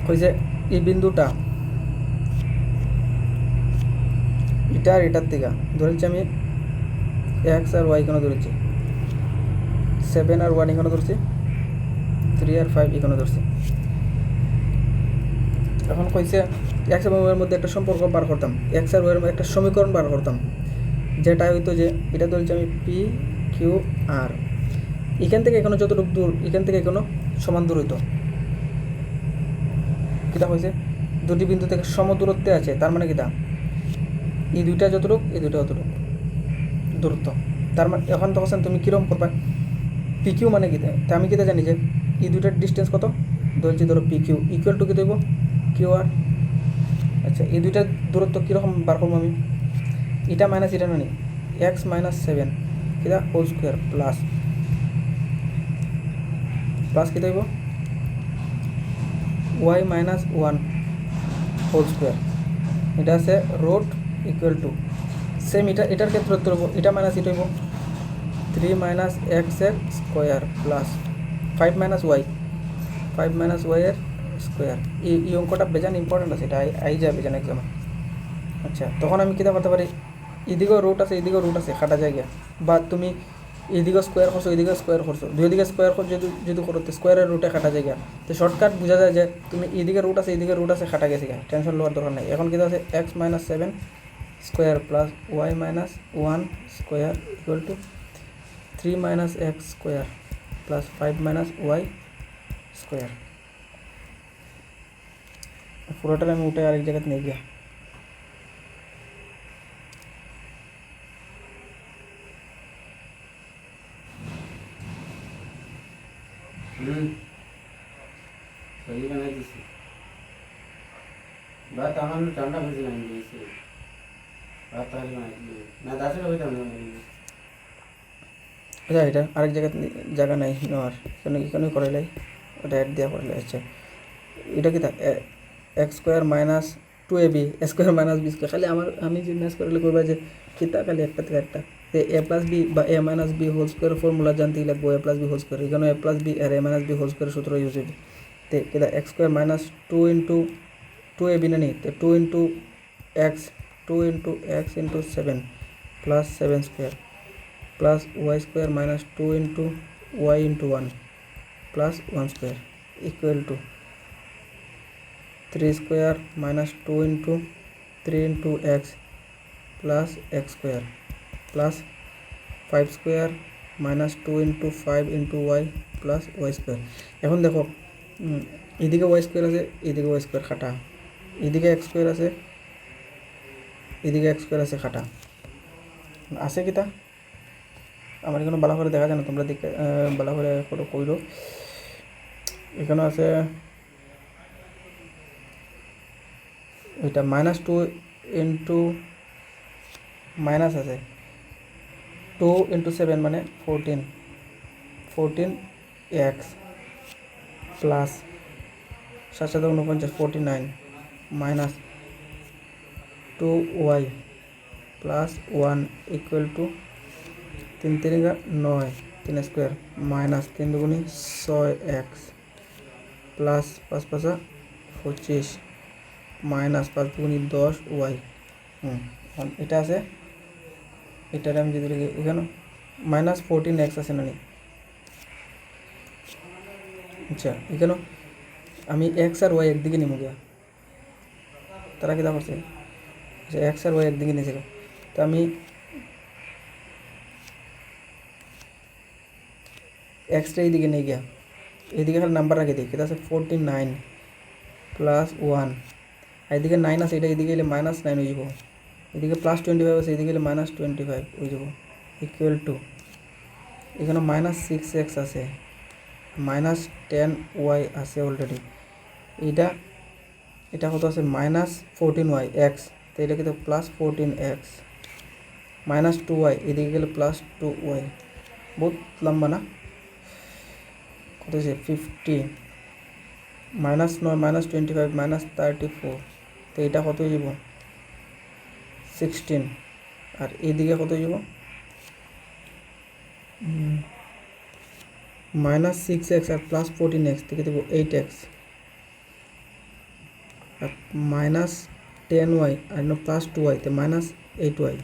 হয়েছে এই বিন্দুটা এটা আর এটার থেকে ধরেছি আমি এক্স আর ওয়াই এখানে ধরেছি, 7 আর 1 এখানে ধরছি, 3 আর 5 এখানে ধরছি। এখন কইছে এক্স এবং ওয়ের মধ্যে একটা সম্পর্ক বার করতাম, এক্স আর ওয়ের মধ্যে একটা সমীকরণ বার করতাম, যেটা হইতো যে এটা ধরেছি আমি পি কিউ আর, এখান থেকে এখানে যতটুকু দূর, এখান থেকে এখানে সমান দূর হইতো। কিটা হয়েছে, দুটি বিন্দু থেকে সমদূরত্বে আছে, তার মানে কিটা, এই দুইটা যতটুক, এই দুইটা অতটুক দূরত্ব। তার মানে এখন তখন তুমি কীরকম করবা, পি কিউ মানে কিটা, তা আমি কিটা জানি যে এই দুইটার ডিস্টেন্স কত, ধরছি ধরো পি কিউ ইকুয়াল টু কী দেবো, কিউ আর। আচ্ছা, এই দুইটার দূরত্ব কীরকম বার করবো আমি, এটা মাইনাস এটা না নি, এক্স মাইনাস 7 কিটা হোল স্কোয়ার প্লাস কী দেবো, ওয়াই মাইনাস 1 হোল স্কোয়ার, এটা আছে রুট ইকুয়াল টু সেম, এটার ক্ষেত্রে হইব, এটা মাইনাস এটা হইব 3 minus x square plus 5 minus y এর স্কোয়ার। এই অঙ্কটা বেজান ইম্পর্টেন্ট আছে, এটা আই যায় বেজান এক্সামে। আচ্ছা, তখন আমি কীটা করতে পারি, এদিকেও রুট আছে, এদিকেও রুট আছে, কাটা জায়গা, বা তুমি এদিকে স্কোয়ার করছো, এদিকে স্কোয়ার করছো, দুই দিকে স্কোয়ার করছো, যদি করো তো স্কোয়ারের রুটে কাটা জায়গা, তো শর্টকাট বোঝা যায় যে তুমি এদিকে রুট আছে, এদিকে রুট আছে, কাটা গেছে, টেনশন লওয়ার দরকার নেই। এখন কীটা আছে, x minus 7 square plus y minus 1 square equal to 3 minus x square plus 5 minus y square. পুরোটা আমি উঠে আরেক জায়গাতে নিয়ে গিয়া, सही बनाई थी बात हमारे ठंडा भेज लाएंगे इसे बात तारी बनाई ना 10 रुपए दाम नहीं আচ্ছা, এটা আরেক জায়গা নাই নেওয়ার, এখানে করাইলাই, ওটা অ্যাড দেওয়া করাইলাই। আচ্ছা, এটা কি x square minus 2ab square minus b square, খালি আমি যে ম্যাচ করলে করবা যে কিতা খালি একটা থেকে একটা, এ প্লাস বি বা A minus B whole square formula জানতেই লাগবো, A plus B whole square, এখানে এ প্লাস বি আর A minus B whole square সূত্র ইউজ হইব। তো কিতা এক্স স্কোয়ার মাইনাস 2 না নি, তো 2 into x into 7 plus 7 square plus y square minus 2 into y into 1 plus 1 square equal to 3 square minus 2 into 3 into x plus x square plus 5 square minus 2 into 5 into y plus y square. এখন দেখো, এদিকে Y square আছে, এদিকে Y square খাটা, এদিকে x square আছে, এদিকে x square আছে খাটা, আছে কিতা আমার এখানে ভালো করে দেখা যায় না, তোমরা দেখে ভালো করে কইরো। এখানে আছে এটা মাইনাস 2 ইন্টু মাইনাস আছে 2 ইন্টু 7 মানে 14 14x plus 7 7 49 49 minus 2y plus 1 equal to 3 3 9 3 square minus 3 দুগুণি 6x plus 5 5 25 minus 5 দুগুণি 10y এটা আছে এটার আমি যদি লিখি এখানে মাইনাস 14x আছে না নি আচ্ছা এখানে আমি এক্স আর ওয়াই একদিকে নিমু গিয়া তারা কী করছে আচ্ছা এক্স আর ওয়াই একদিকে নিয়েছিল তো আমি এক্সটা এইদিকে নিয়ে গিয়া এইদিকে খালি নাম্বার রাখি দিই কেটে আছে 49 প্লাস 1 আর এদিকে 9 আছে এটা এদিকে এলে মাইনাস 9 হয়ে যাব এদিকে প্লাস 25 আছে এদিকে এলে মাইনাস 25 হয়ে যাব ইকুয়াল টু এখানে মাইনাস 6x আছে মাইনাস 10y আছে অলরেডি এটা এটা কত আছে মাইনাস 14y এক্স তো এটা কিন্তু প্লাস 14x মাইনাস 2y এদিকে গেলে প্লাস 2y বহুত লম্বা না কত আছে 50 মাইনাস 9 মাইনাস 25 মাইনাস 34 তো এটা কত হয়ে যাব 16 আর এইদিকে কত হয়ে যাব মাইনাস 6x আর প্লাস 14x থেকে দেবো 8x আর মাইনাস 10y আর প্লাস 2y তে মাইনাস 8y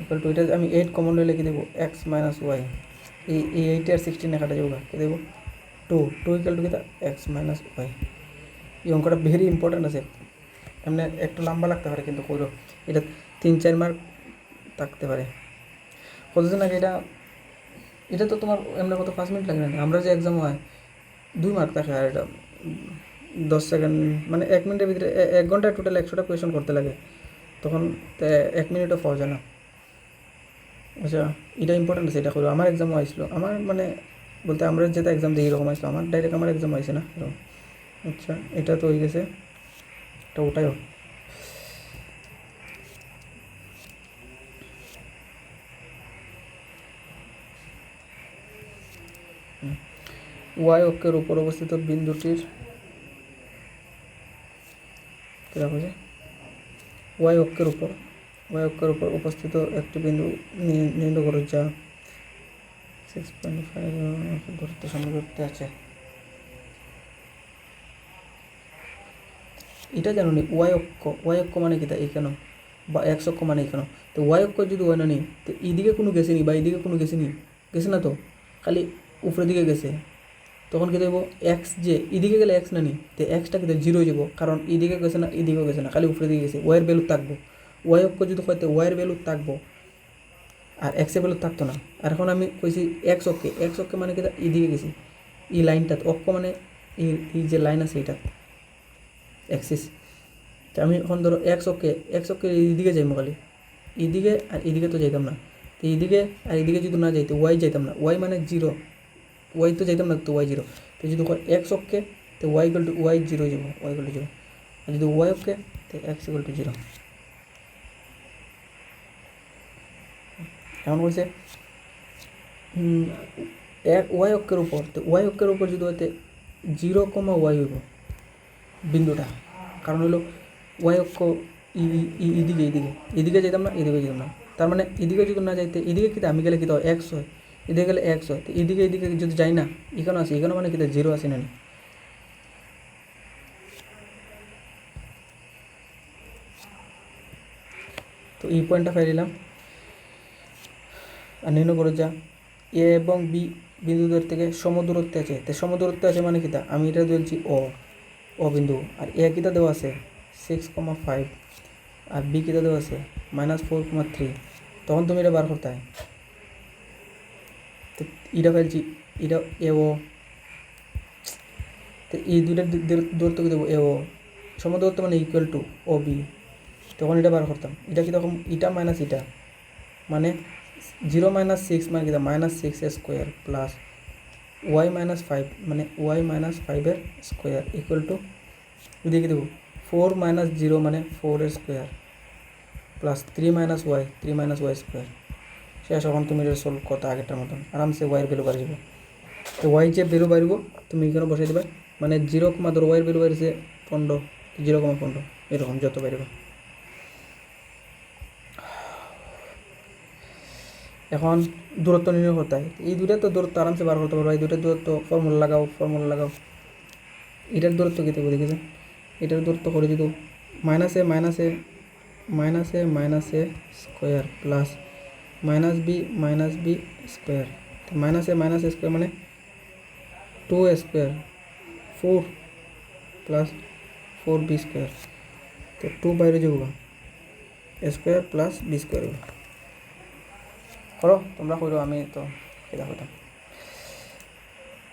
ইকুয়াল টু এটা আমি 8 কমন লইলে লিখে দেবো x মাইনাস y এই 8 আর 16 কাটা যাবো কে দেবো 2 ইকুয়াল টু কি x মাইনাস y এই অঙ্কটা ভেরি ইম্পর্টেন্ট আছে এমনি একটু লম্বা লাগতে পারে কিন্তু করো এটা 3-4 মার্ক থাকতে পারে কতদিন আগে এটা তো তোমার এমনি কত 5 মিনিট লাগে না আমরা যে এক্সাম হয় 2 মার্ক থাকে আর এটা 10 সেকেন্ড মানে 1 মিনিটের ভিতরে 1 ঘন্টায় টোটাল 100টা কোয়েশন করতে লাগে তখন 1 মিনিটও পাওয়া যায় না আচ্ছা এটা ইম্পর্টেন্ট আছে এটা করো আমার এক্সামও আসছিল আমার মানে বলতে আমরা যেটা এক্সাম দিই এরকম আসলো আমার ডাইরেক্ট আমার এক্সাম আসে না এরকম আচ্ছা এটা তো হয়ে গেছে এটা ওটাই হোক ওয়াই অক্ষের উপর অবস্থিত বিন্দুটির কীরকম আছে ওয়াই অক্ষের উপর উপস্থিত একটি বিন্দু নির্ণয় করো যা 6.5 দূরত্ব সমদূরত্বে আছে এটা জানো নি ওয়াই অক্ষ মানে কি তা এখানে বা এক্স অক্ষ মানে এখানে তো ওয়াই অক্ষ যদি হয় না নি তো এইদিকে কোনো গেছে নি বা এইদিকে কোনো গেছে না তো খালি উপরের দিকে গেছে তখন কী দেবো এক্স যে এদিকে গেলে এক্স না নি তো এক্সটা কিন্তু 0 হয়ে যাব কারণ এদিকে গেছে না এদিকেও গেছে না খালি উপরের দিকে গেছে ওয়াইয়ের ভ্যালু থাকবো ওয়াই অক্ষ যদি হয় তো ওয়াইয়ের ভ্যালু থাকবো আর এক্সের ভ্যালু থাকতো না আর এখন আমি কইছি এক্স অক্ষে মানে কি এদিকে গেছি এই লাইনটা অক্ষ মানে এই যে লাইন আছে এটা অ্যাক্সিস তো আমি এখন ধরো এক্স অক্ষে এইদিকে যাইবো খালি এইদিকে আর এইদিকে তো যাইতাম না তো এইদিকে আর এইদিকে যদি না যাইতো ওয়াই যাইতাম না ওয়াই মানে 0 ওয়াই তো যাইতাম না তো ওয়াই 0 তো যদি এক্স অক্ষে তো ওয়াই ইকুয়াল টু ওয়াই 0 যাব ওয়াই ইকুয়াল টু 0 আর যদি ওয়াই অক্ষে তো এক্স ইকুয়াল টু 0 এমন বলছে ওয়াই অক্ষের উপর তো ওয়াই অক্ষের উপর যদি হইতে 0, ওয়াই হইব বিন্দুটা কারণ হলো ওয়াই অক্ষ এদিকে যেতাম না এদিকে যেতাম না তার মানে এদিকে যদি না যাইতে এদিকে কিন্তু আমি গেলে কিন্তু এক্স হয় এদিকে গেলে এক্স হয় তো এদিকে যদি যাই না এখানে আছে এখানে মানে কিন্তু 0 আছে না তো এই পয়েন্টটা পাইলাম আর নির্ণয় করে যা এ এবং বি বিন্দুদের থেকে সমদূরত্বে আছে তো সমদূরত্বে আছে মানে কিতা আমি এটা বলছি ও বিন্দু আর এ কিতা দেওয়া আছে 6,5 আর বি কিতা দেওয়া আছে -4,3 তখন তুমি এটা বার করতে হয় তো এটা ফেলছি এটা এ ও তো এই দুইটা দূরত্বকে দেবো এ ও সমদূরত্ব মানে ইকুয়াল টু ও বি তখন এটা বার করতাম এটা কি তখন এটা মাইনাস এটা মানে 0 - 6 মানে কিতা -6 প্লাস ওয়াই -5 মানে ওয়াই -5 এর স্কোয়ার ইকুয়াল টু এদিকে দেবো 4 - 0 মানে 4 এর square plus 3 minus y square শেষ। এখন তুমি এটা সলভ করতে আগেরটার মতন আরামসে ওয়াইয়ের ভ্যালু বাড়ি যাবে। তো ওয়াই যে ভ্যালু বাড়িব তুমি এখানে বসাই দেবে, মানে 0, ধরো ওয়াইয়ের ভ্যালু বাড়িছে 15, 0,15 এরকম যত বাড়িব। এখন দূরত্ব নির্ণয় করতে হয়, এই দুইটা তো দূরত্ব আরামসে বার করতে পারবো। এই দুইটার দূরত্ব ফর্মুলা লাগাও। এটার দূরত্ব কী থাকবে দেখেছেন, এটার দূরত্ব করে যদি মাইনাসে square plus minus b square, মাইনাসে স্কোয়ার মানে 2a square 4 plus 4b square, তো 2 বাইরে যাব স্কোয়ার প্লাস বি স্কোয়ার করো তোমরা করো, আমি তো এটা হতাম।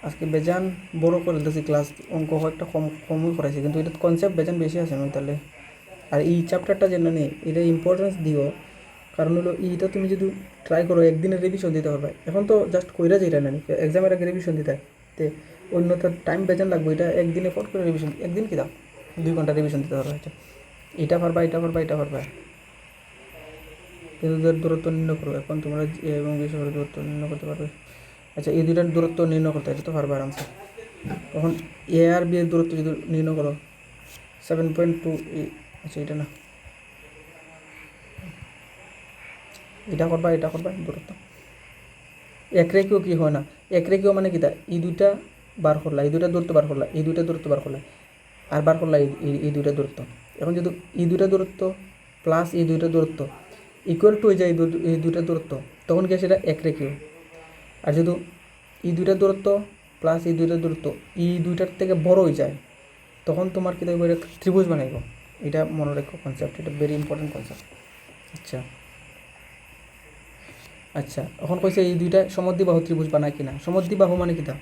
আজকে বেজান বড় করে দিতেছি ক্লাস, অঙ্ক একটা কমই করাইছি, কিন্তু এটা কনসেপ্ট বেজান বেশি আছে আমি তাহলে। আর এই চ্যাপ্টারটা যেন নেই এটা ইম্পর্টেন্স দিও, কারণ হলো এইটা তুমি যদি ট্রাই করো একদিনের রিভিশন দিতে পারবে। এখন তো জাস্ট কইরা যেটা নেই এক্সামের আগে রিভিশন দিতে হয়, তো অন্যটা টাইম বেজান লাগবে। এটা একদিনে ফট করে রিভিশন, একদিন কি দাও 2 ঘন্টা রিভিশন দিতে পারবে। এটা পারবা কিন্তু দূরত্ব নির্ণয় করো। এখন তোমরা এ এবং বি শহরের দূরত্ব নির্ণয় করতে পারবে। আচ্ছা এই দুইটার দূরত্ব নির্ণয় করতে এটা তো পারবে আরামসে। তখন এ আর বি এর দূরত্ব যদি নির্ণয় করো 7.2, আচ্ছা এটা না, এটা করবা দূরত্ব এক রেখেও কি হয় না, এক রেখেও মানে কি তা এই দুইটা বার করলা, এই দুইটা দূরত্ব বার করলা, এই দুইটা দূরত্ব বার করলা, আর বার করলা এই দুইটা দূরত্ব। এখন যদি এই দুইটা দূরত্ব প্লাস এই দুইটা দূরত্ব ইকুয়াল টু হয়ে যায় এই দুইটা দূরত্ব, তখন কি সেটা এক রেখেও। আর যদি এই দুইটা দূরত্ব প্লাস এই দুইটা দূরত্ব এই দুইটার থেকে বড় হয়ে যায়, তখন তোমার কী দেখবো, এটা ত্রিভুজ বানাইব। এটা মনে রাখো কনসেপ্ট, এটা ভেরি ইম্পর্টেন্ট কনসেপ্ট। আচ্ছা এখন কইছে এই দুইটা সমদ্বিবাহু ত্রিভুজ বানায় কিনা। সমদ্বিবাহু মানে কিটা,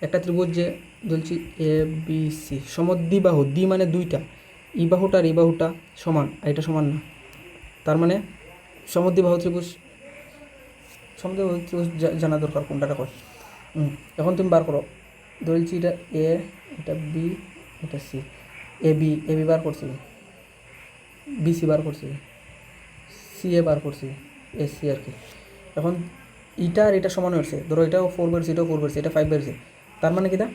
একটা ত্রিভুজ যে বলছি এ বি সি সমদ্বিবাহু, দ্বি মানে দুইটা, এই বাহুটা আর এই বাহুটা সমান, আর এটা সমান না, তার মানে সমদ্বিবাহু ত্রিভুজ জানা দরকার কোনটা কয়। এখন তুমি বার করো, ধরেছি এটা এ, এটা বি, এটা সি, এ বি বার করছি, বি সি বার করছি, সি এ বার করছি, এ সি আর কি। এখন এটা আর এটা সমান হয়েছে, ধরো এটাও 4 বেড়েছে, এটাও 4 বেড়েছে, এটা 5 বেড়েছে, তার মানে কিটা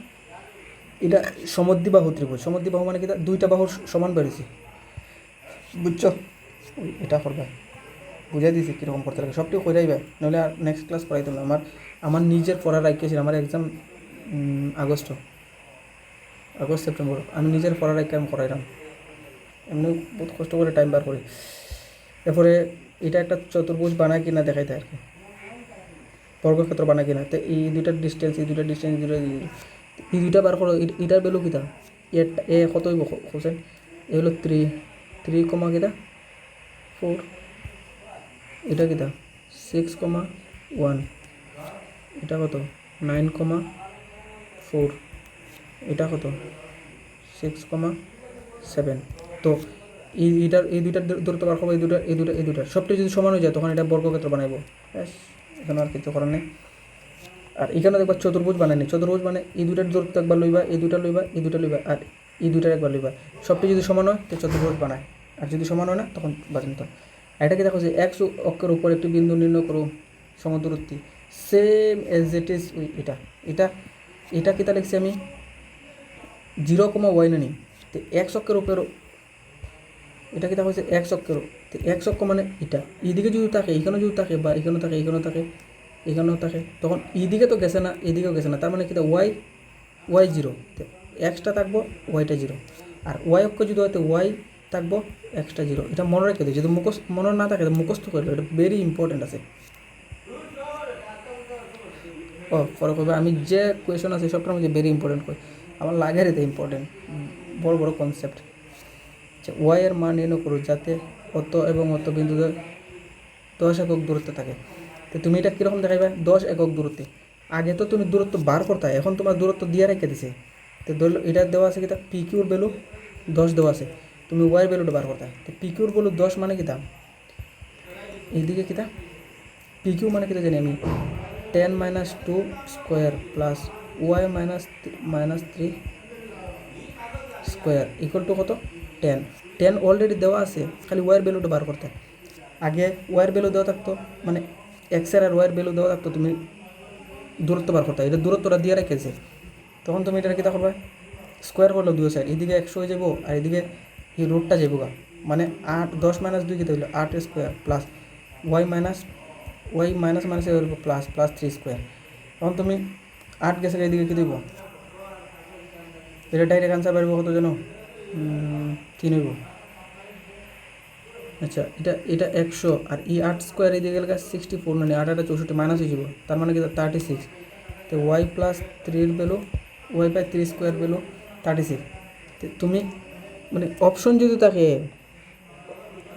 এটা সমদ্বিবাহু ত্রিভুজ। সমদ্বিবাহু মানে কিটা দুইটা বাহুর সমান বেড়েছে, বুঝছো? এটা করবে, বুঝাই দিয়েছি কীরকম করতে লাগে, সবটিও করাইবে, নাহলে আর নেক্সট ক্লাস করাইতো না। আমার নিজের পড়ার রাখিয়েছিল, আমার এক্সাম আগস্ট সেপ্টেম্বর, আমি নিজের পড়ার রাখি আমি করাইলাম, এমনি বহুত কষ্ট করে টাইম বার করি। এরপরে এটা একটা চতুর্ভুজ বানায় কিনা দেখাইতে আর কি, বর্গক্ষেত্র বানায় কিনা, তো এই দুইটার ডিস্টেন্স, এই দুইটা বার করো। এটার ভ্যালু কিতা, এ কত হইব হোসেন, এ হলো 3 কমা কিতা 4, এটা কিতা 6,1, এটা কত 9,4, এটা কত 6,7। তো এই দুইটার দূরত্ব বার করবো, এই দুইটার সবটি যদি সমান হয়ে যায় তখন এটা বর্গক্ষেত্র বানাইব। ব্যাস, এখানে আর কিছু করার নেই। আর এখানে দেখবা চতুর্ভুজ বানায়নি, চতুর্ভুজ মানে এই দুইটার দূরত্ব একবার লইবা, এই দুইটা লইবা, আর এই দুইটার একবার লইবা, সবটি যদি সমান হয় তো চতুর্ভুজ বানায়, আর যদি সমান হয় না তখন বাজন্ত। এটা কি দেখো যে এক্স অক্ষের উপর একটি বিন্দু নির্ণয় করো সমদূরত্বে, সেম এজ ইট ইজ এটা কিতা লিখছি আমি 0,y নানি, তো এক্স অক্ষের উপর এটা কিতা হয়েছে এক্স অক্ষের, তো এক্স অক্ষ মানে এটা এইদিকে যদি থাকে, এখানেও যদি থাকে, বা এখানেও থাকে, তখন এইদিকে তো গেছে না, এদিকেও গেছে না, তার মানে কিতা ওয়াই 0, তো এক্সটা থাকবো, ওয়াইটা 0, আর ওয়াই অক্ষ যদি হয় তো ওয়াই থাকবো, এক্সটা 0। এটা মনে রেখে দিই, যদি মনে না থাকে তো মুখস্থ করলো, এটা ভেরি ইম্পর্টেন্ট আছে। পরে করবে, আমি যে কোয়েশন আছে সবটার মধ্যে ভেরি ইম্পর্টেন্ট করি, আমার লাগে রে ইম্পর্টেন্ট বড় কনসেপ্ট। আচ্ছা ওয়াই এর মান নির্ণয় করো যাতে অত এবং অত বিন্দুতে 10 একক দূরত্বে থাকে। তো তুমি এটা কীরকম দেখাইবা 10 একক দূরত্বে, আগে তো তুমি দূরত্ব বার করতে হয়, এখন তোমার দূরত্ব দিয়ে রেখে দিছে। তো ধরো এটা দেওয়া আছে কিতা পি কিউর ভ্যালু 10 দেওয়া আছে, তুমি ওয়াই ভ্যালুটা বার করতে হয়। তো পি কিউর ভ্যালু 10 মানে কিতা, এইদিকে কিতা পি কিউ মানে কিতা জানি আমি 10 - 2 square plus y -3 square equal to কত 10 অলরেডি দেওয়া আছে, খালি ওয়াইয়ের ভ্যালুটা বার করতে হয়। আগে ওয়ার ভ্যালু দেওয়া থাকতো, মানে এক্সের আর ওয়ার ভ্যালু দেওয়া থাকতো, তুমি দূরত্ব বার করতে, এটা দূরত্বটা দিয়ে রেখেছে, তখন তুমি এটা কী করবে, স্কোয়ার করলো দুই সাইড, এদিকে 100 হয়ে যাবো আর এদিকে এই রুটটা যাবো গা, মানে 8 10 - 2 কী হইলো 8 স্কোয়ার প্লাস ওয়াই মাইনাস মাইনাসে হইব প্লাস প্লাস 3 স্কোয়ার। তখন তুমি 8 গেছে এদিকে কী দেবো, এটা ডাইরেক্ট আনসার পারবো কত জানো, 3 হইব। আচ্ছা এটা এটা 100 আর এই 8 স্কোয়ার এদিকে গেলে 64, মানে 8 8 64 মাইনাস হয়ে যাব, তার মানে কি 36। তো y plus 3 value, y by 3 square value 36। তো তুমি মানে অপশন যদি থাকে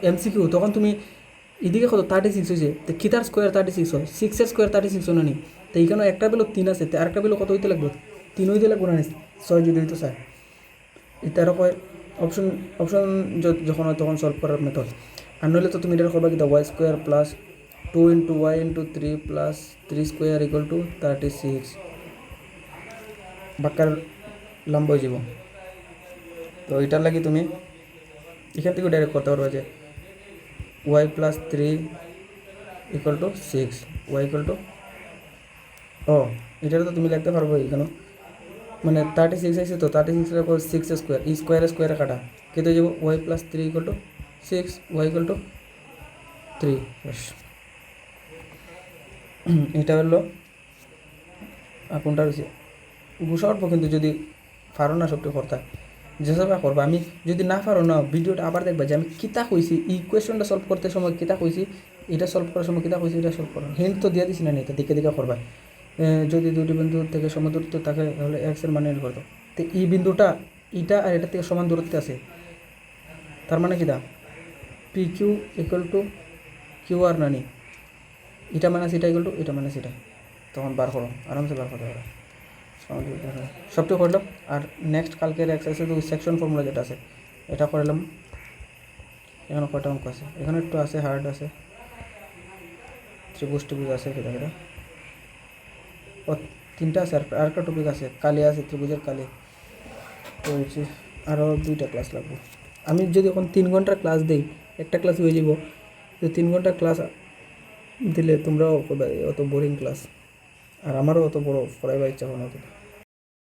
এমসিকিউ, তখন তুমি এদিকে কত 36 হয়েছে, তো কিতার স্কোয়ার 36 হয়, 6 স্কোয়ার 36 হয় না নি, তো এইখানে একটা ভ্যালু 3 আছে, তো আরেকটা ভ্যালু কত হইতে লাগবে, 3 হইতে লাগবে না 6 যদি হইতে চায়। এটারও কয় অপশন অপশন যখন হয় তখন সলভ করার মেথড। আর নইলে তো তুমি এটা করবা কি y square plus 2 × y × 3 plus 3 square equal to 36, বাক্কার লম্ব হয়ে যাব। তো এটার লাগি তুমি এখান থেকে ডাইরেক্ট করতে পারবা যে y plus 3 equal to 6, y equal to এটার তো তুমি লিখতে পারবো এখানে, মানে 36 আছে, তো 36 এর উপর 6 স্কোয়ার, এই স্কোয়ারে কাটা কেটে যাব, y plus 3 equal to 6, y equal to 3। এটা হলো কোনটা রয়েছে গুছা উঠবো, কিন্তু যদি পারো না সবটি করতে যেসব করবো। আমি যদি না পারো না ভিডিওটা আবার দেখবা যে আমি কিতা কইছি, এই কোয়েশনটা সলভ করতে সময় কিতা কইছি, এটা সলভ করার সময় কিতা কইছি, এটা সলভ করো, হিন্ট তো দিয়ে দিছি না, এটা দেখে দেখে করবা। যদি দুটি বিন্দু থেকে সমদূরত্ব থাকে তাহলে এক্সের মান নির্ণয় করতো, তো এই বিন্দুটা এটা আর এটা থেকে সমান দূরত্বে আছে, তার মানে কিতা P Q equal to Q R নানি, এটা মাইনাস এটা ইকুয়াল টু এটা মাইনাস এটা, তখন বার করো, আরামসে বার করতে পারো। সবটা করলাম। আর নেক্সট কালকের এক্সারসাইজ ওই সেকশন ফর্মুলা যেটা আছে এটা করলাম। এখানে কয়টা অঙ্ক আছে, এখানে একটু আছে হার্ড আছে, ত্রিভুজ আছে, কেটা কেটা ও 3টা আছে, আর একটা টপিক আছে কালি আছে, ত্রিভুজের কালি। তো হচ্ছে আরও 2টা ক্লাস লাগবে। আমি যদি এখন 3 ঘন্টার ক্লাস দিই, একটা ক্লাস হয়ে যাব, তো 3 ঘন্টার ক্লাস দিলে তোমরাও অত বোরিং ক্লাস, আর আমারও অত বড় পড়াইবার ইচ্ছা হয় না।